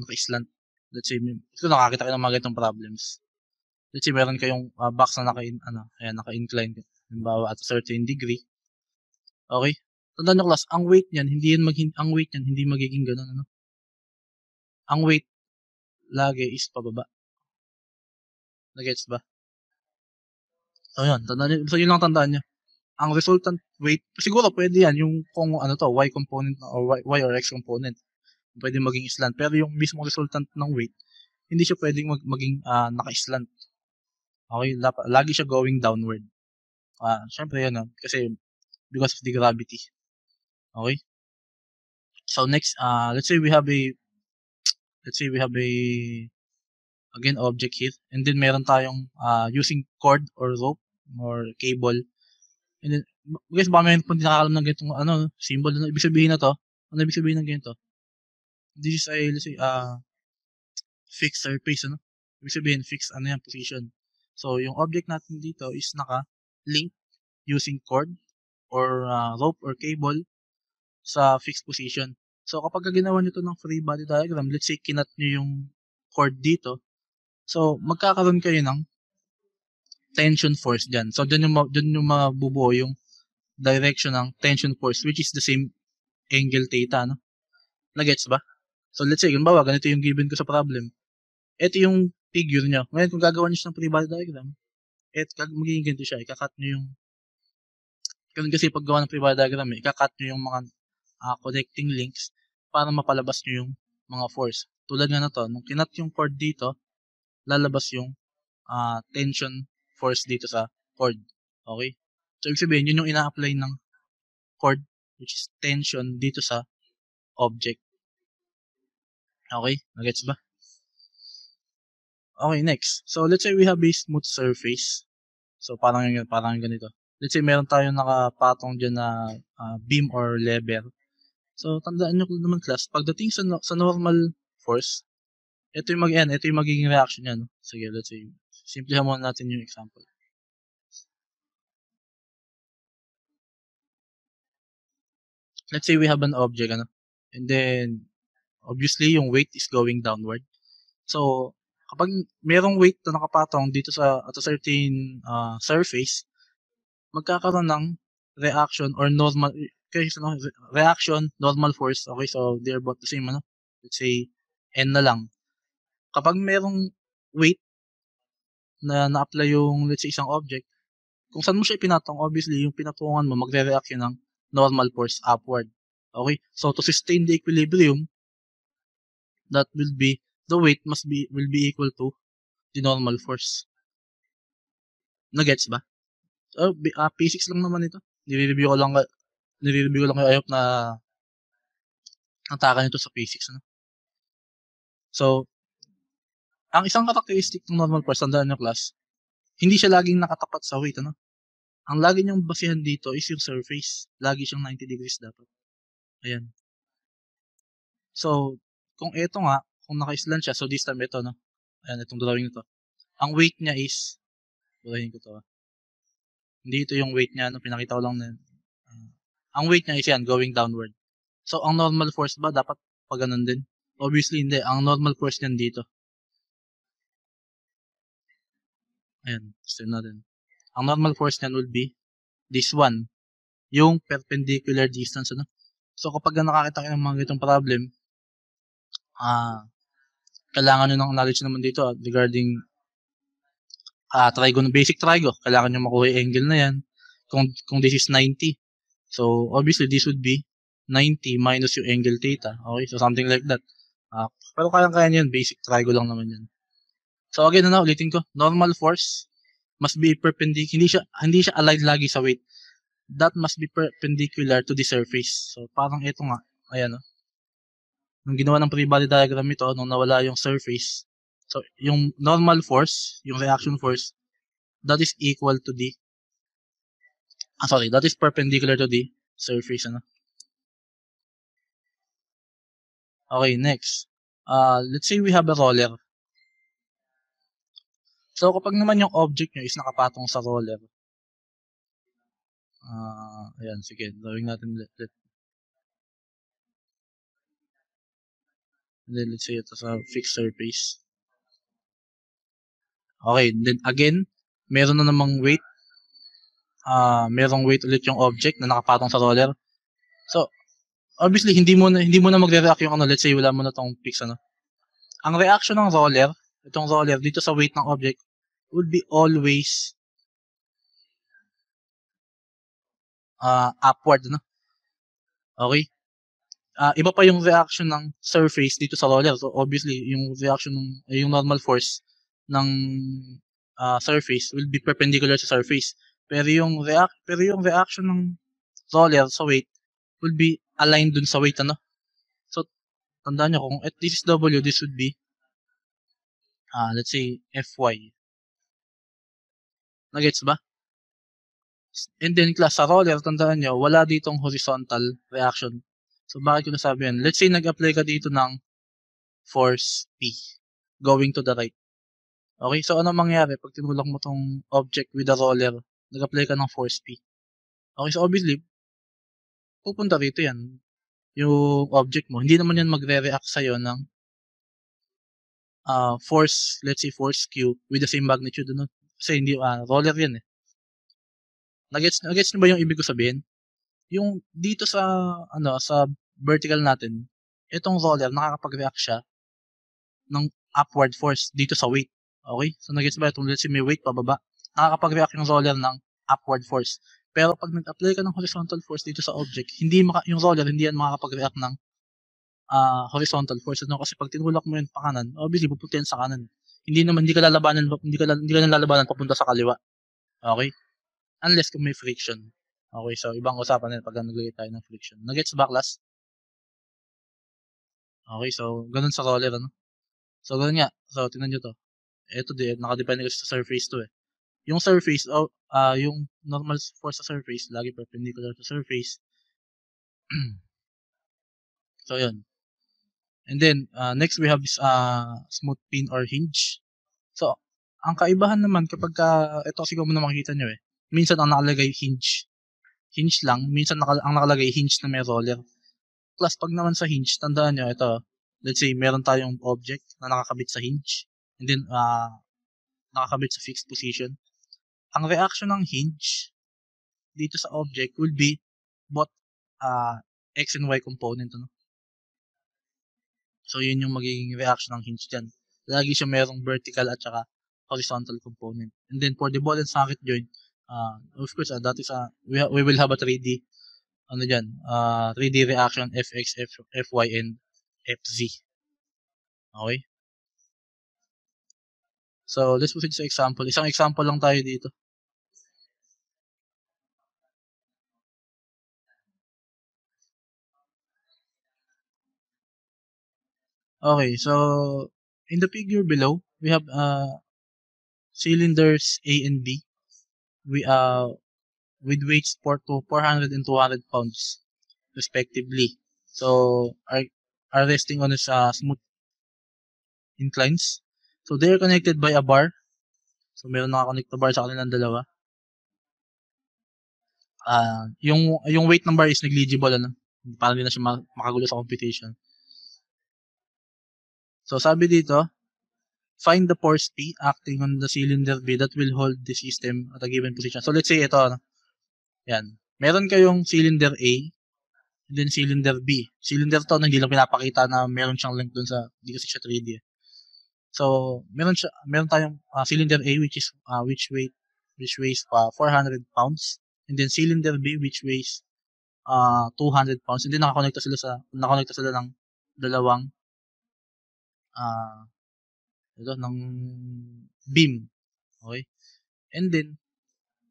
naka-slant. Let's say, ito nakakita kayo ng mga ganitong problems. Let's say, meron kayong box na naka-incline, halimbawa at a certain degree. Okay? Tandaan nyo class, ang weight niyan hindi magiging ganun, ano? Ang weight lagi is pababa. Nagets ba? So yun, yun lang tandaan nyo. Ang resultant weight, siguro pwede yan yung kung y component or y or x component. Pwede maging slant, pero yung mismong resultant ng weight, hindi siya pwedeng maging naka-slant. Okay, lagi siya going downward. Syempre yan, kasi because of the gravity. Okay? So next, let's say we have a again object here, and then meron tayong using cord or rope or cable. And then guys, baka meron pong nakakalam ng ganitong symbol na ibig sabihin na to. Ano ibig sabihin ng ganito? This is a, let's say, fixed surface, ano? Ibig sabihin, fixed, position. So, yung object natin dito is naka-link using cord or rope or cable sa fixed position. So, kapag ginawa nyo to ng free body diagram, let's say, kinat nyo yung cord dito, so, magkakaroon kayo ng tension force dyan. So, dyan yung mabubuo yung direction ng tension force, which is the same angle theta, no? Nagets ba? So, let's say, ganbawa, ganito yung given ko sa problem. Ito yung figure nyo. Ngayon, kung gagawa nyo siya ng free body diagram, magiging ganito siya. Ikakat nyo yung, kasi pag gawa ng free body diagram, ikakat nyo yung mga connecting links para mapalabas nyo yung mga force. Tulad nga na to, nung kinat yung cord dito, lalabas yung tension force dito sa cord. Okay? So, ibig sabihin, yun yung ina-apply ng cord, which is tension dito sa object. Okay? Nagets ba? Okay, next. So, let's say we have a smooth surface. So, parang ganito. Let's say meron tayong nakapatong dyan na beam or lever. So, tandaan nyo naman class, pagdating sa normal force, ito yung magiging reaction niya. No? Sige, let's say, simplihan muna natin yung example. let's say we have an object, ano, and then, obviously, yung weight is going downward. So, kapag merong weight na nakapatong dito at a certain surface, magkakaroon ng reaction or normal, reaction, normal force. Okay, so they're both the same, ano? Let's say, N na lang. Kapag merong weight na na-apply yung, let's say, isang object, kung saan mo siya ipinatong, obviously, yung pinatungan mo, magre-react yun ng normal force upward. Okay? So, to sustain the equilibrium, that will be, the weight will be equal to the normal force. Nagets ba? Physics lang naman ito. Nire-review ko lang kayo. I hope na nataka nito sa physics. Ano? So, ang isang characteristic ng normal force, tandaan nyo class, hindi siya laging nakatapat sa weight. Ano? Ang lagi niyong basihan dito is yung surface. Lagi siyang 90 degrees dapat. Ayan. So, kung ito nga, kung naka-slant siya, so this time ito, no? Ayan, itong drawing nito. Ang weight niya is, burahin ko to. Hindi ito yung weight niya, no? Pinakita ko lang na ang weight niya is yan, going downward. So, ang normal force ba, dapat pa ganun din? Obviously, hindi. Ang normal force niyan dito. Ayan, stay natin. Ang normal force niyan will be this one, yung perpendicular distance, ano? So, kapag nakakita kayo ng mga ganitong problem, kailangan nyo ng knowledge naman dito regarding basic trigo. Kailangan nyo makuha yung angle na yan. Kung this is 90. So, obviously, this would be 90 minus yung angle theta. Okay? So, something like that. Pero kaya nyo yun. Basic trigo lang naman yan. So, again, ulitin ko. Normal force must be perpendicular. Hindi siya aligned lagi sa weight. That must be perpendicular to the surface. So, parang ito nga. Ayan, no? Nung ginawa ng free body diagram ito, nung nawala yung surface, so, yung normal force, yung reaction force, that is equal to the, that is perpendicular to the surface, ano? Okay, next. Let's say we have a roller. So, kapag naman yung object nyo is nakapatong sa roller, ayan, sige, drawing natin then let's say ito sa fixed surface. Okay, then again, meron na namang weight. Merong weight ulit yung object na nakapatong sa roller. So, obviously, hindi mo na magre-react yung let's say wala mo na tong fix, ano. Ang reaction ng roller, itong roller dito sa weight ng object would be always upward, no? Okay? Iba pa yung reaction ng surface dito sa roller. So, obviously, yung reaction yung normal force ng surface will be perpendicular sa surface. Pero yung reaction ng roller sa weight will be aligned dun sa weight, ano? So, tandaan nyo, kung this is W, this would be, let's say, Fy. Nagets ba? And then, class, sa roller, tandaan nyo, wala ditong horizontal reaction. So, bakit ko nasabi yan? Let's say, nag-apply ka dito ng force P going to the right. Okay, so ano mangyari pag tinulak mo tong object with a roller, nag-apply ka ng force P. Okay, so obviously, pupunta rito yan, yung object mo. Hindi naman yan magre-react sa'yo ng force, let's say force Q with the same magnitude. No? Kasi hindi, roller yan eh. Nagets nyo ba yung ibig ko sabihin? Yung dito sa vertical natin, itong roller, nakakapag-react siya ng upward force dito sa weight. Okay? So, nagets ba? Let's say may weight pababa, nakakapag-react yung roller ng upward force. Pero pag nag-apply ka ng horizontal force dito sa object, yung roller, hindi yan makakapag-react ng horizontal force. No? Kasi pag tinulak mo yun pa kanan, obviously, pupunta yan sa kanan. Hindi ka lalabanan papunta sa kaliwa. Okay? Unless kung may friction. Okay, so ibang usapan na pag naglagay tayo ng friction. Nagets ba, class? Okay, so ganun sa roller, ano? So ganun nga. So tingnan nyo to. Ito din, nakadepende kasi sa surface to eh. Yung surface, yung normal force sa surface, lagi perpendicular to surface. So yun. And then, next we have this smooth pin or hinge. So, ang kaibahan naman kapag ito siguro mo na makikita nyo eh. Minsan ang nakalagay hinge. hinge lang. Minsan ang nakalagay hinge na may roller. Plus, pag naman sa hinge, tandaan nyo, ito, let's say, meron tayong object na nakakabit sa hinge, and then, nakakabit sa fixed position. Ang reaction ng hinge dito sa object will be both X and Y component. Ano? So, yun yung magiging reaction ng hinge dyan. Lagi siya merong vertical at saka horizontal component. And then, for the ball and socket joint, of course, that is, we will have a 3D 3D reaction Fx, Fy, and Fz. Okay? So, let's proceed sa example. Isang example lang tayo dito. Okay, so, in the figure below, we have cylinders A and B. With weights to 400 and 200 pounds, respectively. So, are resting on its smooth inclines. So, they are connected by a bar. So, meron nakakonect na bar sa kanilang dalawa. Yung weight ng bar is negligible, ano? Para hindi na siya makagulo sa competition. So, sabi dito, find the force P acting on the cylinder B that will hold the system at a given position. So, let's say ito, ano? Yan. Meron kayong cylinder A, and then cylinder B. Cylinder to, hindi lang pinapakita na meron siyang length dun sa, hindi kasi siya 3D. So, meron tayong cylinder A which weighs 400 pounds, and then cylinder B which weighs 200 pounds, and then nakakonekta sila ng dalawang ng beam. Okay? And then,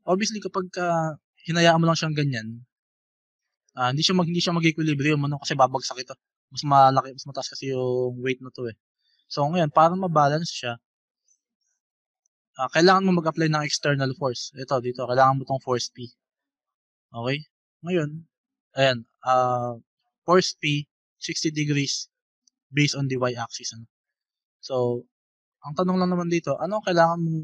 obviously kapag hinayaan mo lang siyang ganyan, hindi siya mag-equilibrium, ano, kasi babagsak ito. Mas mataas kasi yung weight na to eh. So, ngayon, para ma-balance siya, kailangan mo mag-apply ng external force. Ito, dito, kailangan mo tong force P. Okay? Ngayon, ayan, force P, 60 degrees based on the y-axis. Ano? So, ang tanong lang naman dito, ano kailangan mong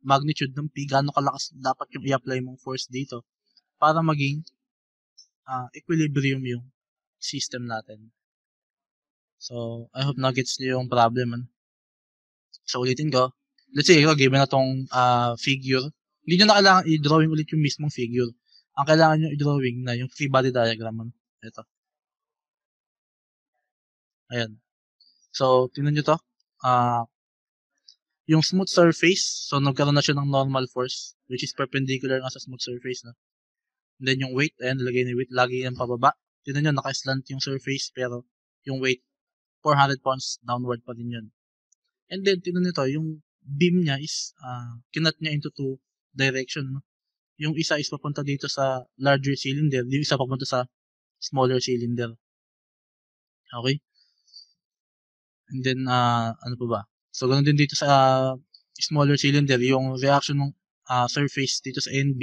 magnitude ng P? Gaano kalakas dapat yung i-apply mong force dito para maging equilibrium yung system natin. So, I hope na-gets nyo yung problem. Ano? So, ulitin ko. Let's say, given na tong figure, hindi nyo na kailangan i-drawing ulit yung mismong figure. Ang kailangan nyo i-drawing na yung free body diagram. Ano? Ito. Ayan. So, tingnan nyo to. Yung smooth surface, so nagkaroon na siya ng normal force, which is perpendicular nga sa smooth surface. No? And then yung weight, ayan, nilagay na yung weight, lagi yan pababa. Tingnan nyo, naka-slant yung surface, pero yung weight, 400 pounds downward pa din yun. And then, tingnan nyo to, yung beam niya is, kinat niya into two direction. No? Yung isa is papunta dito sa larger cylinder, yung isa papunta sa smaller cylinder. Okay? And then, ano pa ba? So, ganun din dito sa smaller cylinder, yung reaction ng surface dito sa NB.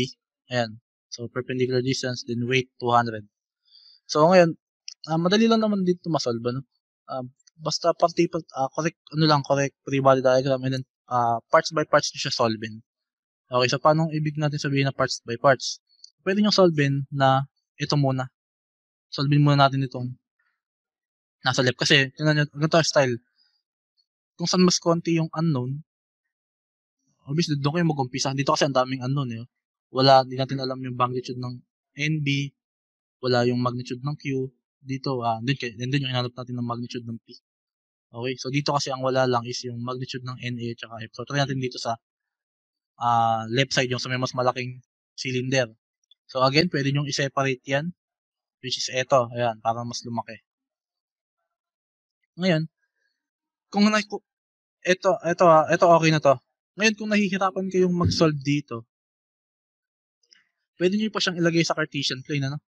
Ayan. So, perpendicular distance, then weight, 200. So, ngayon, madali lang naman dito masolve, no? Basta correct free body diagram, and then parts by parts nyo siya solvein. Okay, so paano ibig natin sabihin na parts by parts? Pwede nyo solvein na ito muna. Solvein muna natin itong nasa left. Kasi, tingnan nyo, ganito style. Kung saan mas konti yung unknown, obviously, doon kayo mag-umpisa. Dito kasi ang daming unknown eh. Di natin alam yung magnitude ng NB, wala yung magnitude ng Q. Dito, din yung hinanap natin ng magnitude ng P. Okay, so dito kasi ang wala lang is yung magnitude ng NA at saka F. So, try natin dito sa left side, yung sa may mas malaking cylinder. So, again, pwede nyo i-separate yan, which is eto. Ayan, para mas lumaki. Ngayon, ito okay na to. Ngayon, kung nahihirapan kayong mag-solve dito, pwede nyo pa siyang ilagay sa Cartesian plane, ano?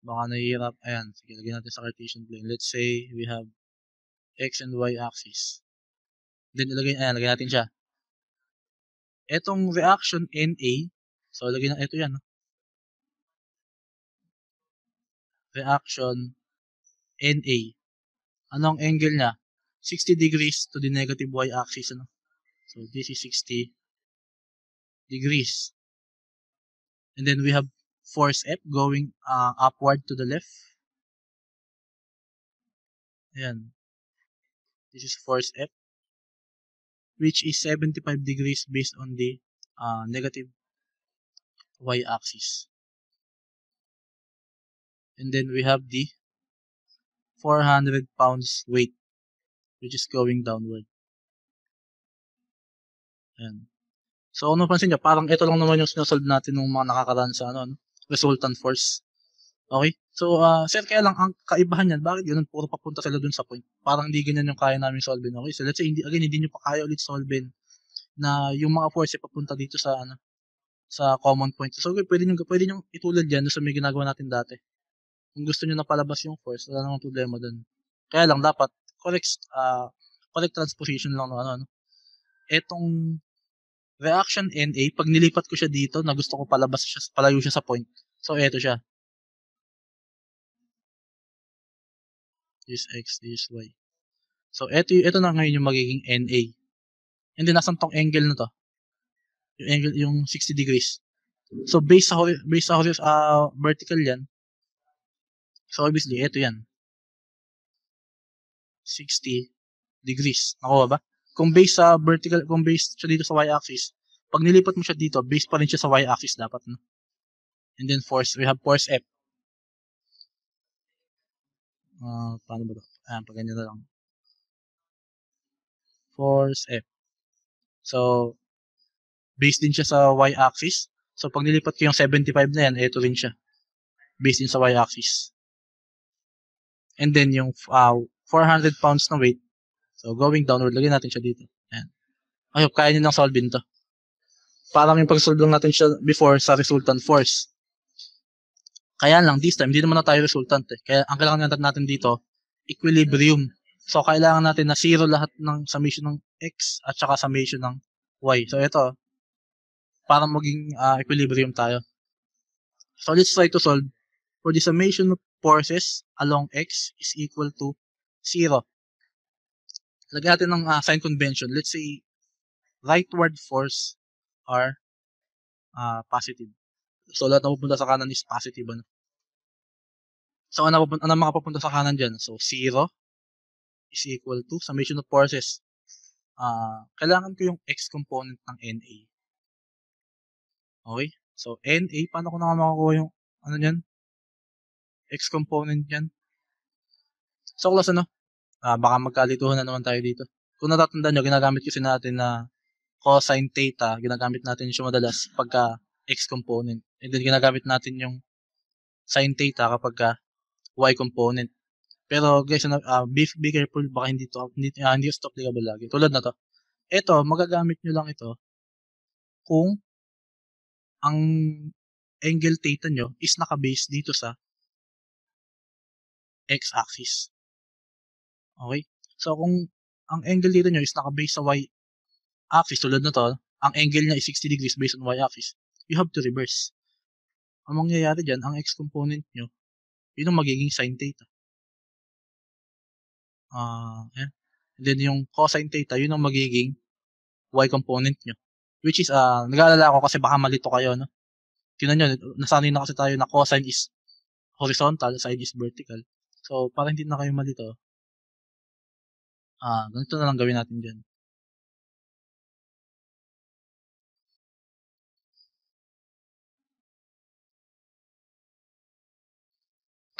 Baka nahihirap. Ayan, sige, lagyan natin sa Cartesian plane. Let's say we have X and Y axis. Then, lagyan natin siya. Etong reaction NA, so lagyan na, ito yan, no? Reaction NA. Anong angle niya? 60 degrees to the negative Y axis, ano? So, this is 60 degrees. And then we have force F going upward to the left. Ayan. This is force F, which is 75 degrees based on the negative y-axis. And then we have the 400 pounds weight, which is going downward. Ayan. So, ano pansin nyo, parang ito lang naman yung sinasolve natin ng mga nakakaraan sa resultant force. Okay? So, sir, kaya lang, ang kaibahan yan, bakit ganun? Puro papunta sila dun sa point. Parang hindi ganyan yung kaya namin solvein. Okay? So, let's say, hindi nyo pa kaya ulit solvein na yung mga force papunta dito sa, sa common point. So, pwede nyo itulad yan sa may ginagawa natin dati. Kung gusto nyo na palabas yung force, wala namang problema dun. Kaya lang, dapat, correct transposition lang, etong reaction NA, pag nilipat ko siya dito, na gusto ko palayo siya sa point. So, eto siya. This X, this Y. So, ito na ngayon yung magiging NA. And then, nasan tong angle na to? Yung angle, yung 60 degrees. So, based sa vertical yan. So, obviously, ito yan. 60 degrees. Nakuha ba? Kung based sa vertical, kung based siya dito sa y-axis, pag nilipat mo siya dito, based pa rin siya sa y-axis dapat, no? And then force, we have force F. Paano ba ito? Pag ganyan na lang. Force F. So, based din siya sa y-axis. So, pag nilipat ko yung 75 na yan, ito rin siya. Based din sa y-axis. And then, yung 400 pounds na weight. So, going downward, lagyan natin siya dito. Ayan. I hope kaya nyo nang solve to. Parang yung pag-solve lang natin siya before sa resultant force. Kaya lang, this time, hindi naman na tayo resultant eh. Kaya ang kailangan natin dito, equilibrium. So, kailangan natin na zero lahat ng summation ng x at saka summation ng y. So, ito, para maging equilibrium tayo. So, let's try to solve. For the summation of forces along x is equal to 0. Lagyan natin ng sign convention. Let's say, rightward force are positive. So, lahat na pupunta sa kanan is positive. Ano? So, ano mga papunta sa kanan dyan? So, 0 is equal to summation of forces. Kailangan ko yung x component ng NA. Okay? So, NA, paano ko na makukuha yung yan? X component yan. So, class baka magkalituhan na naman tayo dito. Kung natatandaan nyo, ginagamit kasi natin na cosine theta, ginagamit natin siya madalas pagka x component. And then, ginagamit natin yung sin theta kapag y component. Pero guys, be careful, baka hindi ito applicable lagi. Tulad na to. Ito, magagamit nyo lang ito kung ang angle theta nyo is naka-base dito sa x-axis. Okay? So, kung ang angle theta nyo is naka-base sa y-axis, tulad na to, ang angle niya is 60 degrees based on y-axis, you have to reverse. Ang mangyayari dyan, ang x-component nyo, yun ang magiging sin theta. And then yung cosine theta, yun ang magiging y component nyo. Which is, nag-aalala ako kasi baka malito kayo, no? Tingnan nyo, nasanay na kasi tayo na cosine is horizontal, side is vertical. So, para hindi na kayo malito, ganito na lang gawin natin dyan.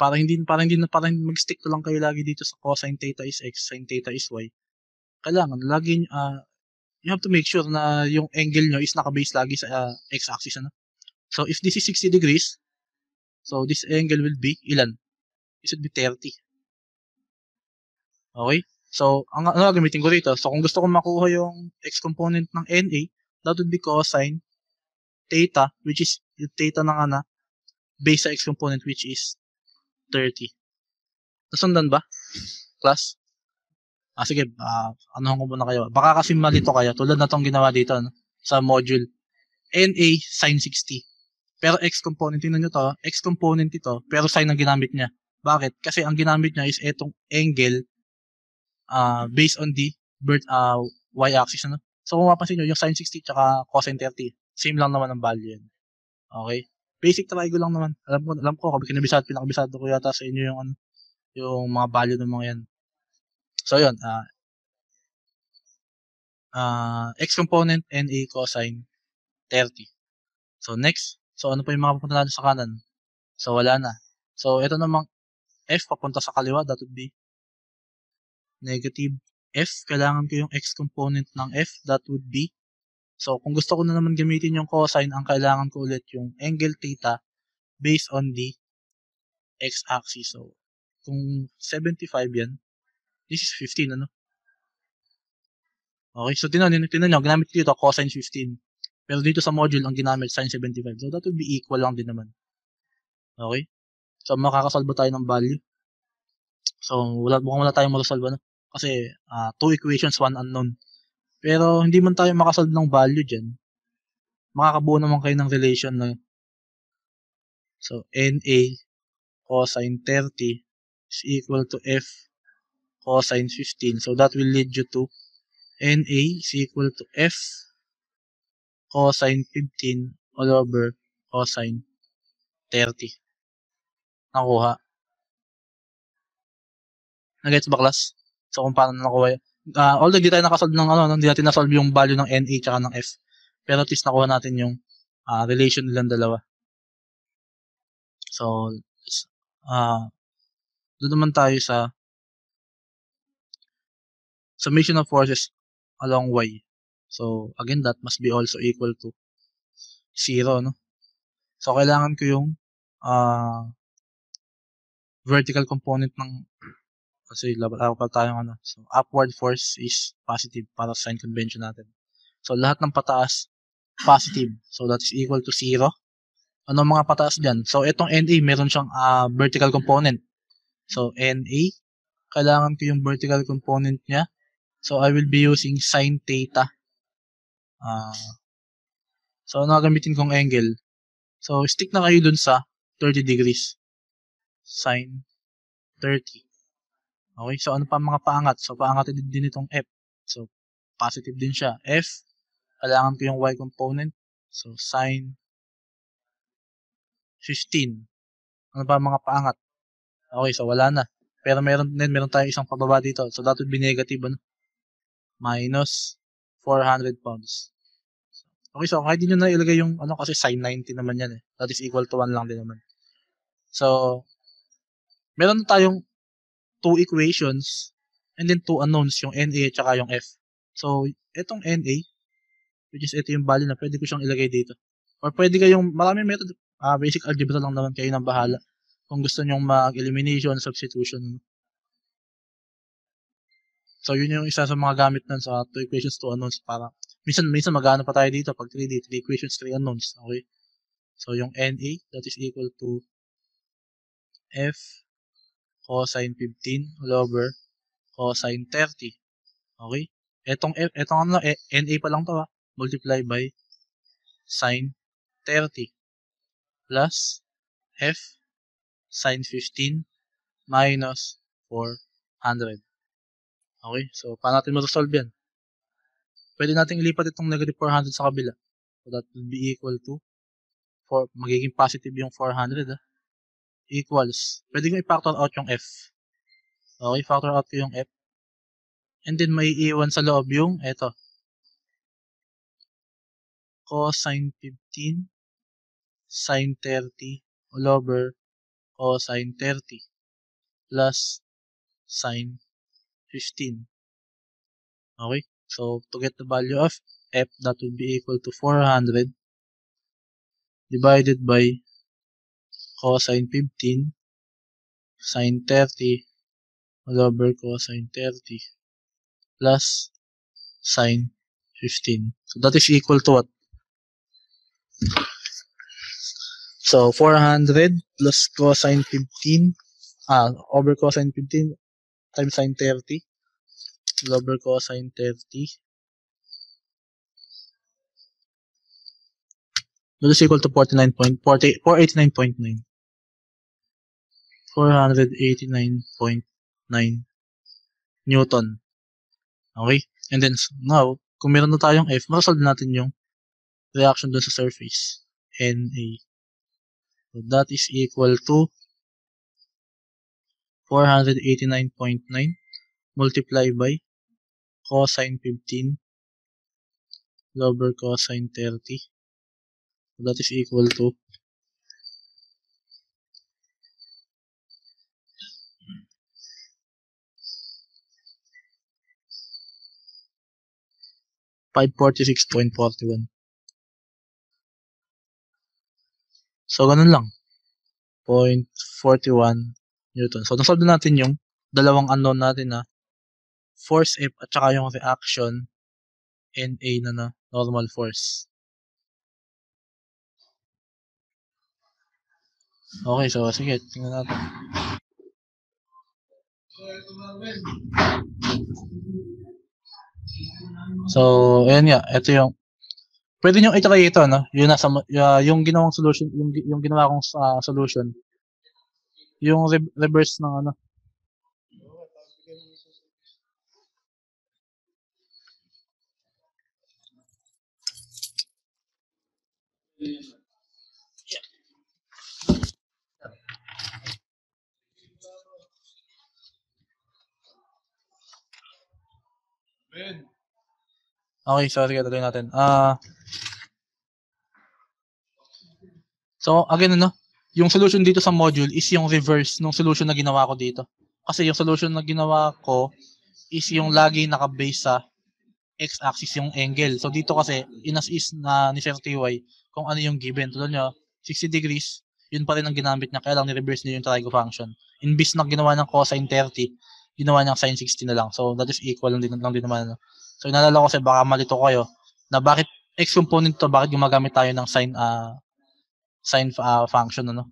Para hindi mag-stick to lang kayo lagi dito sa cosine theta is x, sin theta is y. Kailangan, lagi, you have to make sure na yung angle nyo is naka-base lagi sa x-axis, ano? So, if this is 60 degrees, so this angle will be ilan? It should be 30. Okay? So, ano gamitin ko dito? So, kung gusto ko makuha yung x component ng NA, that would be cosine theta, which is yung theta ng base sa x component, which is 30. Nasundan ba? Class? Sige, anuhan ko muna kayo. Baka kasi malito kayo, tulad na tong ginawa dito, no? Sa module. NA sin 60. Pero x component, tingnan nyo to, x component ito, pero sin ang ginamit niya. Bakit? Kasi ang ginamit niya is etong angle based on the y-axis. Ano? So, kung mapapansin nyo, yung sin 60 tsaka cosine 30, same lang naman ang value yan. Okay? Basic try ko lang naman. Alam ko, pinakabisado ko yata sa inyo yung mga value ng mga yan. So, yun, x component NA cosine 30. So, next. So, ano pa yung mga pupunta natin sa kanan? So, wala na. So, ito namang f papunta sa kaliwa, that would be negative f. Kailangan ko yung x component ng f, that would be. So, kung gusto ko na naman gamitin yung cosine, ang kailangan ko ulit yung angle theta based on the x-axis. So, kung 75 yan, this is 15, ano? Okay, so tinan nyo, ginamit ko dito cosine 15. Pero dito sa module, ang ginamit sine 75. So, that would be equal lang din naman. Okay? So, makakasolve tayo ng value. So, mukhang wala tayong maresolve, ano? Kasi, 2 equations, 1 unknown. Pero, hindi man tayo makasolve ng value dyan. Makakabuo naman kayo ng relation na. So, NA cosine 30 is equal to F cosine 15. So, that will lead you to NA is equal to F cosine 15 all over cosine 30. Nakuha. Nagets ba, class? So, kung paano nakuha yun. Although di tayo nakasolve ng hindi natin nasolve yung value ng NA tsaka ng F. Pero at least nakuha natin yung relation nilang dalawa. So, doon naman tayo sa summation of forces along Y. So, again, that must be also equal to 0, no? So, kailangan ko yung vertical component ng kasi laban pa tayong So, upward force is positive para sa sign convention natin. So, lahat ng pataas, positive. So, that is equal to 0. Ano mga pataas dyan? So, itong NA, meron siyang vertical component. So, NA, kailangan ko yung vertical component niya. So, I will be using sin theta. So, gagamitin kong angle. So, stick na kayo dun sa 30 degrees. Sin 30. Okay, so ano pa mga paangat? So, paangat din itong F. So, positive din siya. F, kailangan ko yung Y component. So, sin 15. Ano pa mga paangat? Okay, so wala na. Pero meron tayo isang pababa dito. So, that would be negative, minus 400 pounds. Okay, so kahit din nyo na ilagay yung, kasi sin 90 naman yan eh. That is equal to 1 lang din naman. So, meron tayong 2 equations and then 2 unknowns, yung NA at saka yung F. So, itong NA, which is ito yung value na pwede ko siyang ilagay dito. Or pwede kayong, maraming method, basic algebra lang naman kayo ng bahala. Kung gusto nyong mag-elimination, substitution. So, yun yung isa sa mga gamit nun sa 2 equations, 2 unknowns para, minsan mag-ano pa tayo dito pag 3D, 3 equations, 3 unknowns. Okay? So, yung NA, that is equal to F cosine 15 all over cosine 30. Okay? Etong NA pa lang to multiply by sin 30 plus F sin 15 minus 400. Okay? So, paano natin ma-resolve yan? Pwede natin ilipat itong negative 400 sa kabila. So, that will be equal to magiging positive yung 400 equals. Pwede ko i-factor out yung F. Okay, factor out ko yung F. And then, may iiwan sa loob yung eto. Cosine 15 sin 30 all over cosine 30 plus sin 15. Okay? So, to get the value of F, that would be equal to 400 divided by cosine 15 sin 30 all over cosine 30 plus sin 15. So, that is equal to what? So, 400 plus cosine 15 over cosine 15 times sin 30 all over cosine 30. That is equal to 489.9. 489.9 Newton. Okay? And then, now, kung meron na tayong F, masasolve natin yung reaction dun sa surface. NA. So that is equal to 489.9 multiplied by cosine 15 over cosine 30. So that is equal to 546.41. So, ganun lang. 0.41 Newton. So, nasolve na natin yung dalawang unknown natin na force F at saka yung reaction NA na normal force. Okay, so sige, tingnan natin. So, ayan nga, ito yung pwede nyo i-try ito, no? Yung nasa yung ginawang solution, yung ginawa kong solution. Yung reverse ng ano. Okay, so sige, tuloy natin. So, again, ano, yung solution dito sa module is yung reverse ng solution na ginawa ko dito. Kasi yung solution na ginawa ko is yung lagi naka-base sa x-axis yung angle. So, dito kasi, inas is na ni Sir TY kung ano yung given. Tulad nyo, 60 degrees, yun pa rin ang ginamit niya. Kaya lang ni-reverse niya yung trigo function. Imbis na ginawa ng cosine 30, ginawa niyang sine 60 na lang. So, that is equal lang din naman. So, inalala ko kasi baka malito kayo na bakit x component to, bakit gumagamit tayo ng sine function, ano?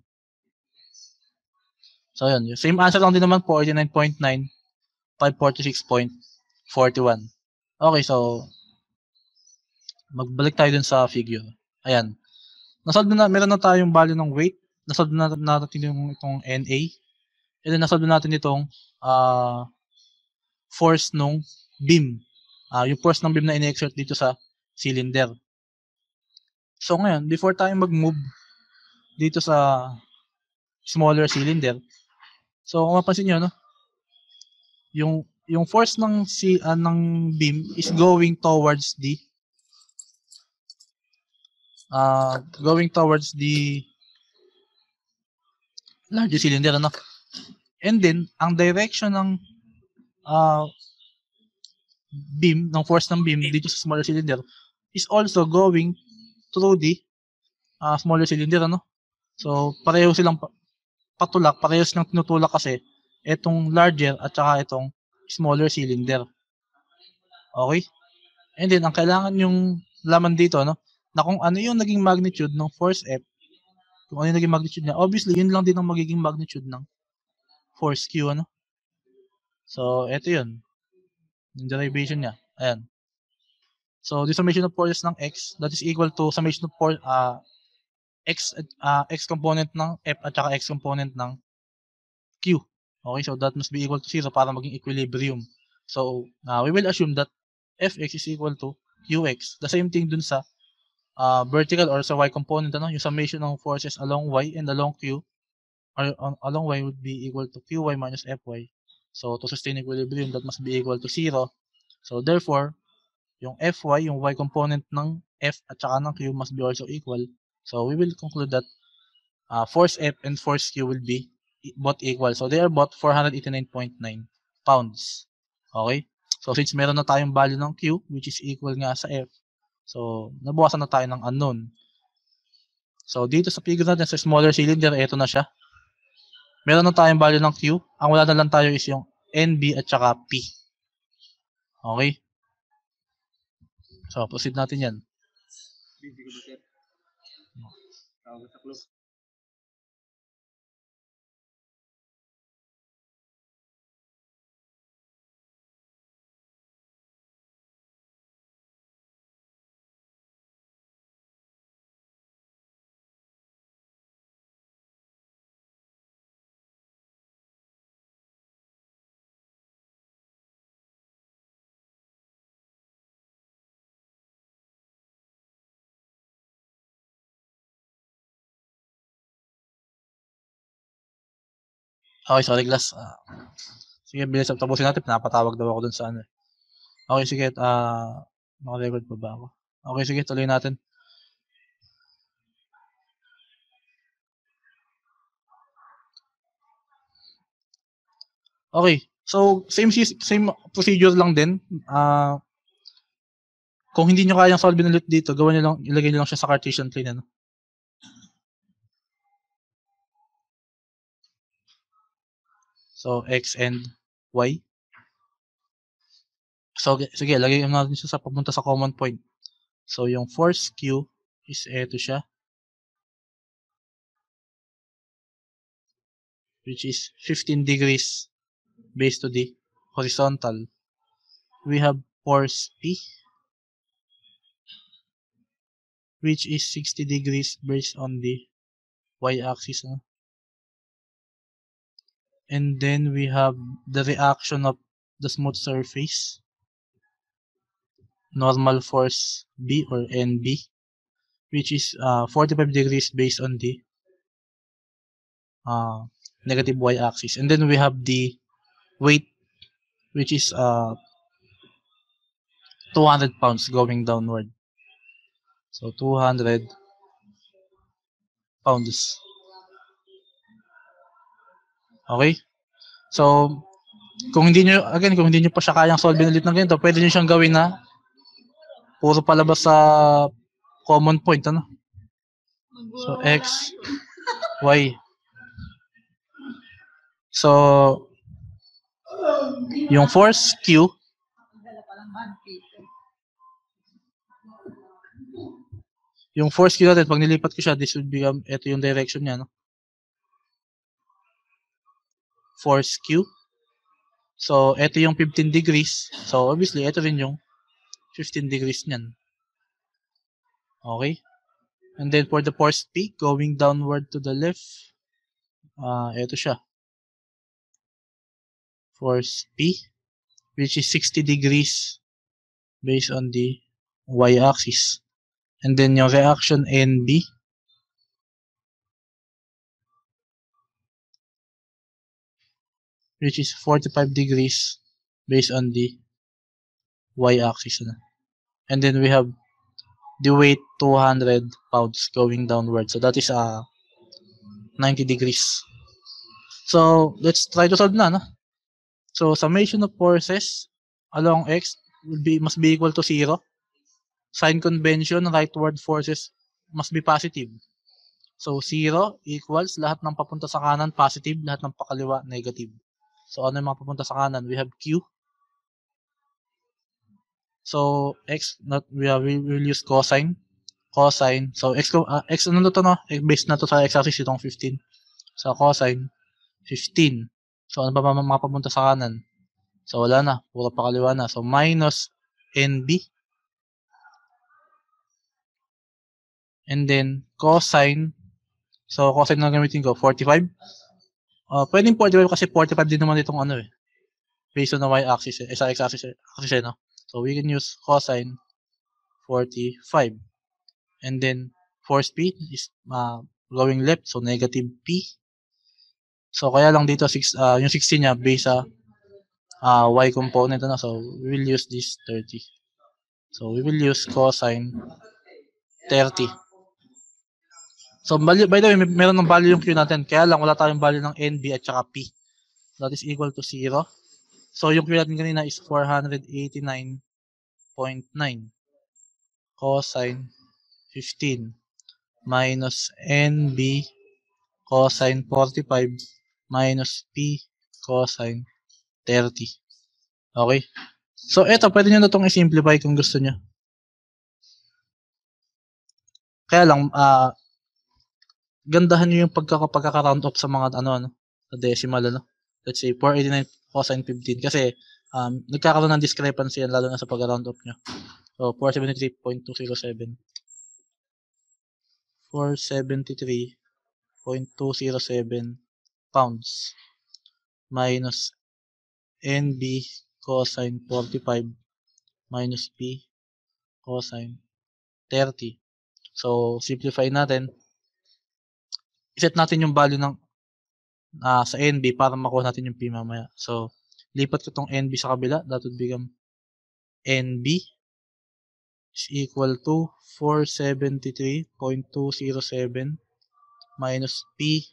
So, yun. Same answer lang din naman po, 89.9, 546.41. Okay, so, magbalik tayo dun sa figure. Ayan. Nasolve na, meron na tayong value ng weight. Nasolve na natin yung itong NA. And then, nasolve na natin itong force nung beam. Yung force ng beam na in-exert dito sa cylinder. So, ngayon, before tayo mag-move dito sa smaller cylinder, so, kung mapansin nyo, no? Yung force ng beam is going towards the larger cylinder, ano? And then, ang direction ng beam, ng force ng beam dito sa smaller cylinder is also going through the smaller cylinder, ano? So, pareho silang patulak, pareho silang tinutulak kasi itong larger at saka itong smaller cylinder. Okay? And then, ang kailangan yung laman dito, no? Na kung ano yung naging magnitude ng force F, kung ano yung naging magnitude niya, obviously, yun lang din ang magiging magnitude ng force Q, ano? So, ito yun. Yung derivation niya. Ayan. So, the summation of forces ng X, that is equal to summation of force, X component ng F at saka X component ng Q. Okay, so that must be equal to 0 para maging equilibrium. So, we will assume that Fx is equal to Qx. The same thing dun sa vertical or sa Y component, ano? Yung summation ng forces along Y and along Q or along Y would be equal to Qy minus Fy. So, to sustain equilibrium, that must be equal to 0. So, therefore, yung Fy, yung Y component ng F at saka ng Q must be also equal. So, we will conclude that force F and force Q will be both equal. So, they are both 489.9 pounds. Okay? So, since meron na tayong value ng Q, which is equal nga sa F, so, nabawasan na tayo ng unknown. So, dito sa figure natin, sa smaller cylinder, ito na siya. Meron na tayong value ng Q. Ang wala na lang tayo is yung NB at saka P. Okay? So, proceed natin yan. Okay, sorry class. Sige, bilis tapusin natin. Pinapatawag daw ako dun sa ano. Okay, sige. Naka-record pa ba ako? Okay, sige. Tuloy natin. Okay. So, same procedure lang din. Kung hindi nyo kayang solve ulit dito, gawin nyo lang, ilagay nyo lang siya sa Cartesian plane. Ano? So, x and y. So, sige, lagay natin siya sa papunta sa common point. So, yung force Q is eto siya. Which is 15 degrees based to the horizontal. We have force P, which is 60 degrees based on the y-axis. No? And then we have the reaction of the smooth surface, normal force B or NB, which is 45 degrees based on the negative y-axis. And then we have the weight, which is 200 pounds going downward. So 200 pounds. Okay? So, kung hindi nyo pa siya kayang solve ulit ng ganito, pwede nyo siyang gawin na puro palabas sa common point, ano? So, x, y. So, yung force Q, natin, pag nilipat ko siya, this would become, ito yung direction niya, no? Force Q. So, ito yung 15 degrees. So, obviously, ito rin yung 15 degrees niyan. Okay? And then, for the force P, going downward to the left, ito siya. Force P, which is 60 degrees based on the y-axis. And then, yung reaction NB, which is 45 degrees based on the y-axis. And then, we have the weight 200 pounds going downward. So, that is 90 degrees. So, let's try to solve na, no? So, summation of forces along x must be equal to 0. Sign convention, rightward forces must be positive. So, 0 equals lahat ng papunta sa kanan positive, lahat ng pakaliwa negative. So, ano yung mga papunta sa kanan? We have Q. So, x, we will use cosine. Cosine. So, x ano to, no? Based na to sa x-axis, itong 15. So, cosine 15. So, ano ba mga papunta sa kanan? So, wala na. Puro pakaliwa na. So, minus NB. And then, cosine. So, cosine na gamitin ko, 45. Pwedeng 45 kasi 45 din naman itong ano eh. Based on the y-axis eh. Sa x-axis eh, no? So, we can use cosine 45. And then, force P is going left. So, negative P. So, kaya lang dito, yung 16 niya based sa y component. Ano? So, we will use this 30. So, we will use cosine 30. So, by the way, meron ng value yung Q natin. Kaya lang, wala tayong value ng NB at saka P. That is equal to 0. So, yung Q natin kanina is 489.9 cosine 15 minus NB cosine 45 minus P cosine 30. Okay? So, eto, pwede nyo na itong i-simplify kung gusto nyo. Kaya lang, gandahan nyo yung pagkaka-round off sa mga sa decimal, Let's say, 489 cosine 15. Kasi, nagkakaroon ng discrepancy yan, lalo na sa pag-round off nyo. So, 473.207. 473.207 pounds minus NB cosine 45 minus P cosine 30. So, simplify natin. Iset natin yung value ng sa NB para makuha natin yung P mamaya. So, lipat ko tong NB sa kabila. That would become NB is equal to 473.207 minus P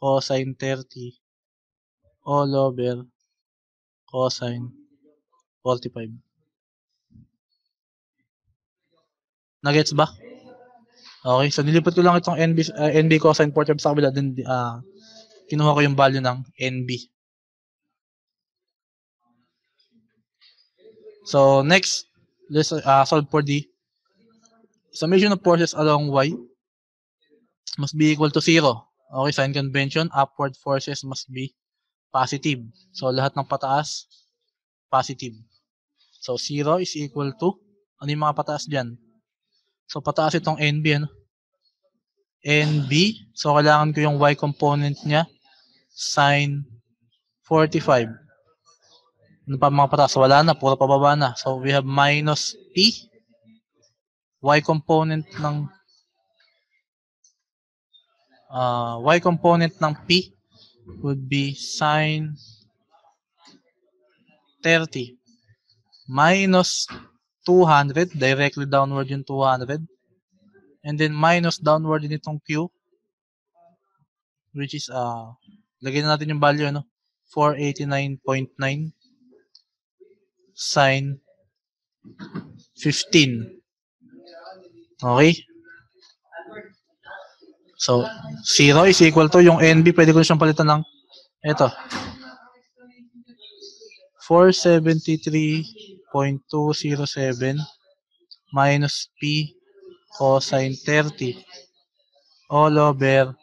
cosine 30 all over cosine 45. Nagets ba? Okay, so nilipat ko lang itong NB cosine 45 sa kabila, then kinuha ko yung value ng NB. So next, let's solve for the summation of forces along Y must be equal to 0. Okay, sign convention, upward forces must be positive. So lahat ng pataas, positive. So 0 is equal to, ano yung mga pataas dyan? So pataas itong NB, ano? NB, so kailangan ko yung Y component niya, sin 45. Ano pa mga pataas? Wala na, puro pababa na. So we have minus P, Y component ng P would be sin 30 minus 200, directly downward yung 200, and then minus downward din itong Q, which is lagyan na natin yung value, ano, 489.9 sin 15. Okay, so 0 is equal to yung NB, pwede ko siyang palitan ng ito, 473.207 minus P cosine 30 all over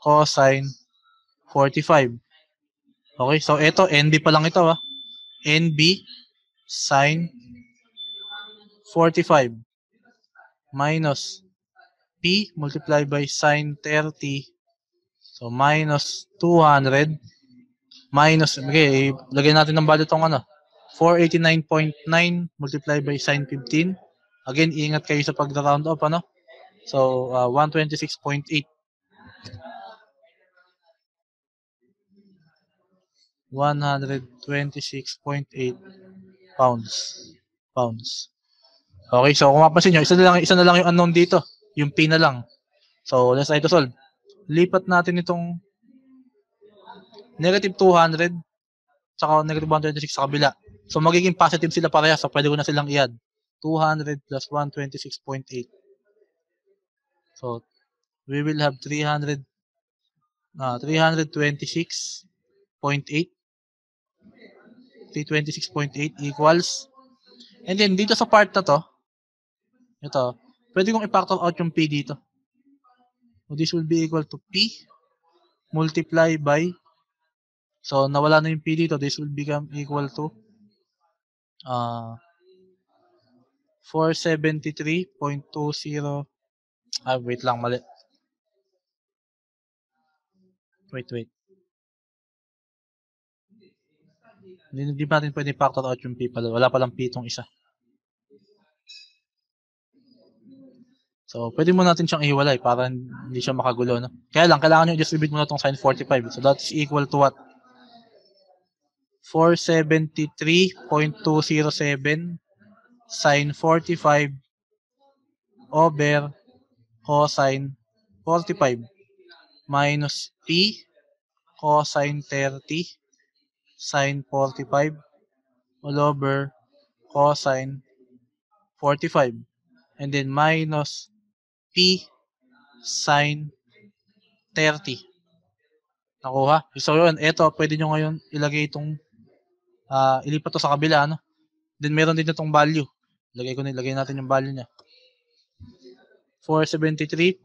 cosine 45. Okay, so ito, NB pa lang ito, NB sin 45 minus P multiplied by sin 30, so minus 200 minus, okay, lagyan natin ng value itong 489.9 multiplied by sin 15. Again, ingat kayo sa pag-round up, ano? So, 126.8. 126.8 pounds. Okay, so kung mapapansin nyo, isa na lang yung unknown dito. Yung P na lang. So, let's try to solve. Lipat natin itong negative 200 saka negative 126 sa kabila. So, magiging positive sila pareha. So, pwede ko na silang i-add. 200 plus 126.8. So, we will have 326.8 326.8 equals, and then dito sa part na to, ito, pwede kong i-factor out yung P dito. So, this will be equal to P multiply by, so nawala na yung P dito, this will become equal to 473.20, wait lang, mali. Wait. Hindi pa natin pwede factor out yung P pala. Wala palang P itong isa. So, pwede mo natin siyang ihiwalay para hindi siya makagulo, no? Kaya lang, kailangan nyo i-distribute mo na itong sin 45. So, that's equal to what? 473.207 sin 45 over cosine 45 minus P cosine 30 sin 45 all over cosine 45, and then minus P sin 30. Nakuha? So yun, ito, pwede nyo ngayon ilagay itong, ilipat to sa kabila, ano? Then meron din itong value. Lagay natin yung value niya. 473.207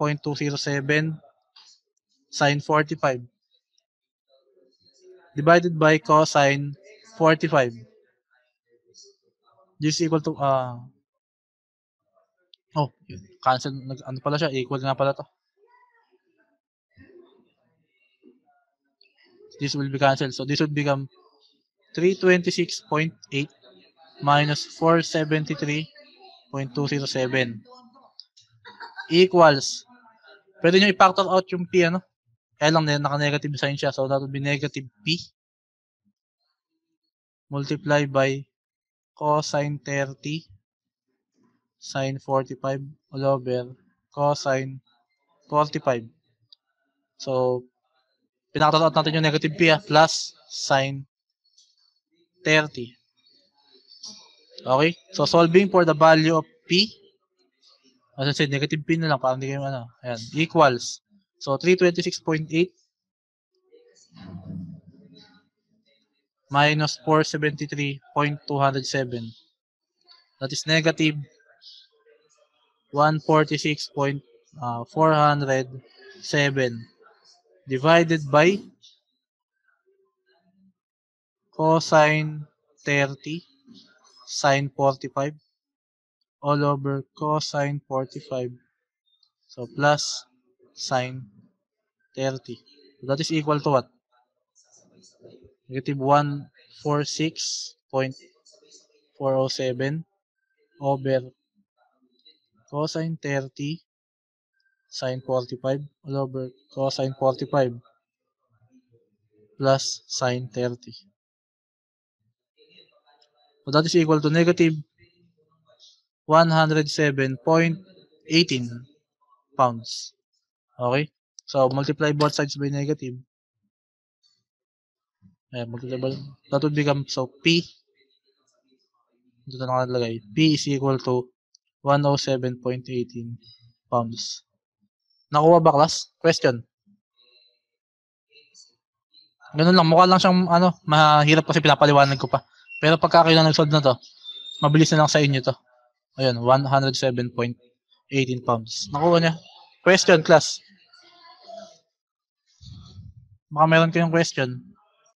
sin 45 divided by cosine 45. This is equal to, cancel, ano pala siya, equal nga pala to. This will be cancelled. So this would become 326.8 minus 473.207 equals, pwede nyo i-factor out yung P, ano? Kaya lang naka-negative sign siya. So that would be negative P multiply by cosine 30 sine 45 all over cosine 45. So, pinakataot natin yung negative P plus sine 30. Okay? So, solving for the value of P, as I said, negative P na lang, parang hindi kayo ayan, equals. So, 326.8 minus 473.207. That is negative 146.407 divided by cosine 30 sine 45 all over cosine 45. So, plus sine 30. So, that is equal to what? Negative 146.407 over cosine 30 sine 45 all over cosine 45 plus sine 30. So that is equal to negative 107.18 pounds. Okay? So multiply both sides by negative. Ayan, multiply. That would become, so P, dito na nakalagay, P is equal to 107.18 pounds. Nakuha ba, class? Question. Ganun lang, mukha lang siyang mahirap kasi pinapaliwanag ko pa. Pero pagka kayo na nag-solve na to, mabilis na lang sa inyo to. Ayun, 107.18 pounds. Nakuha niya. Question, class. Baka meron kayong question.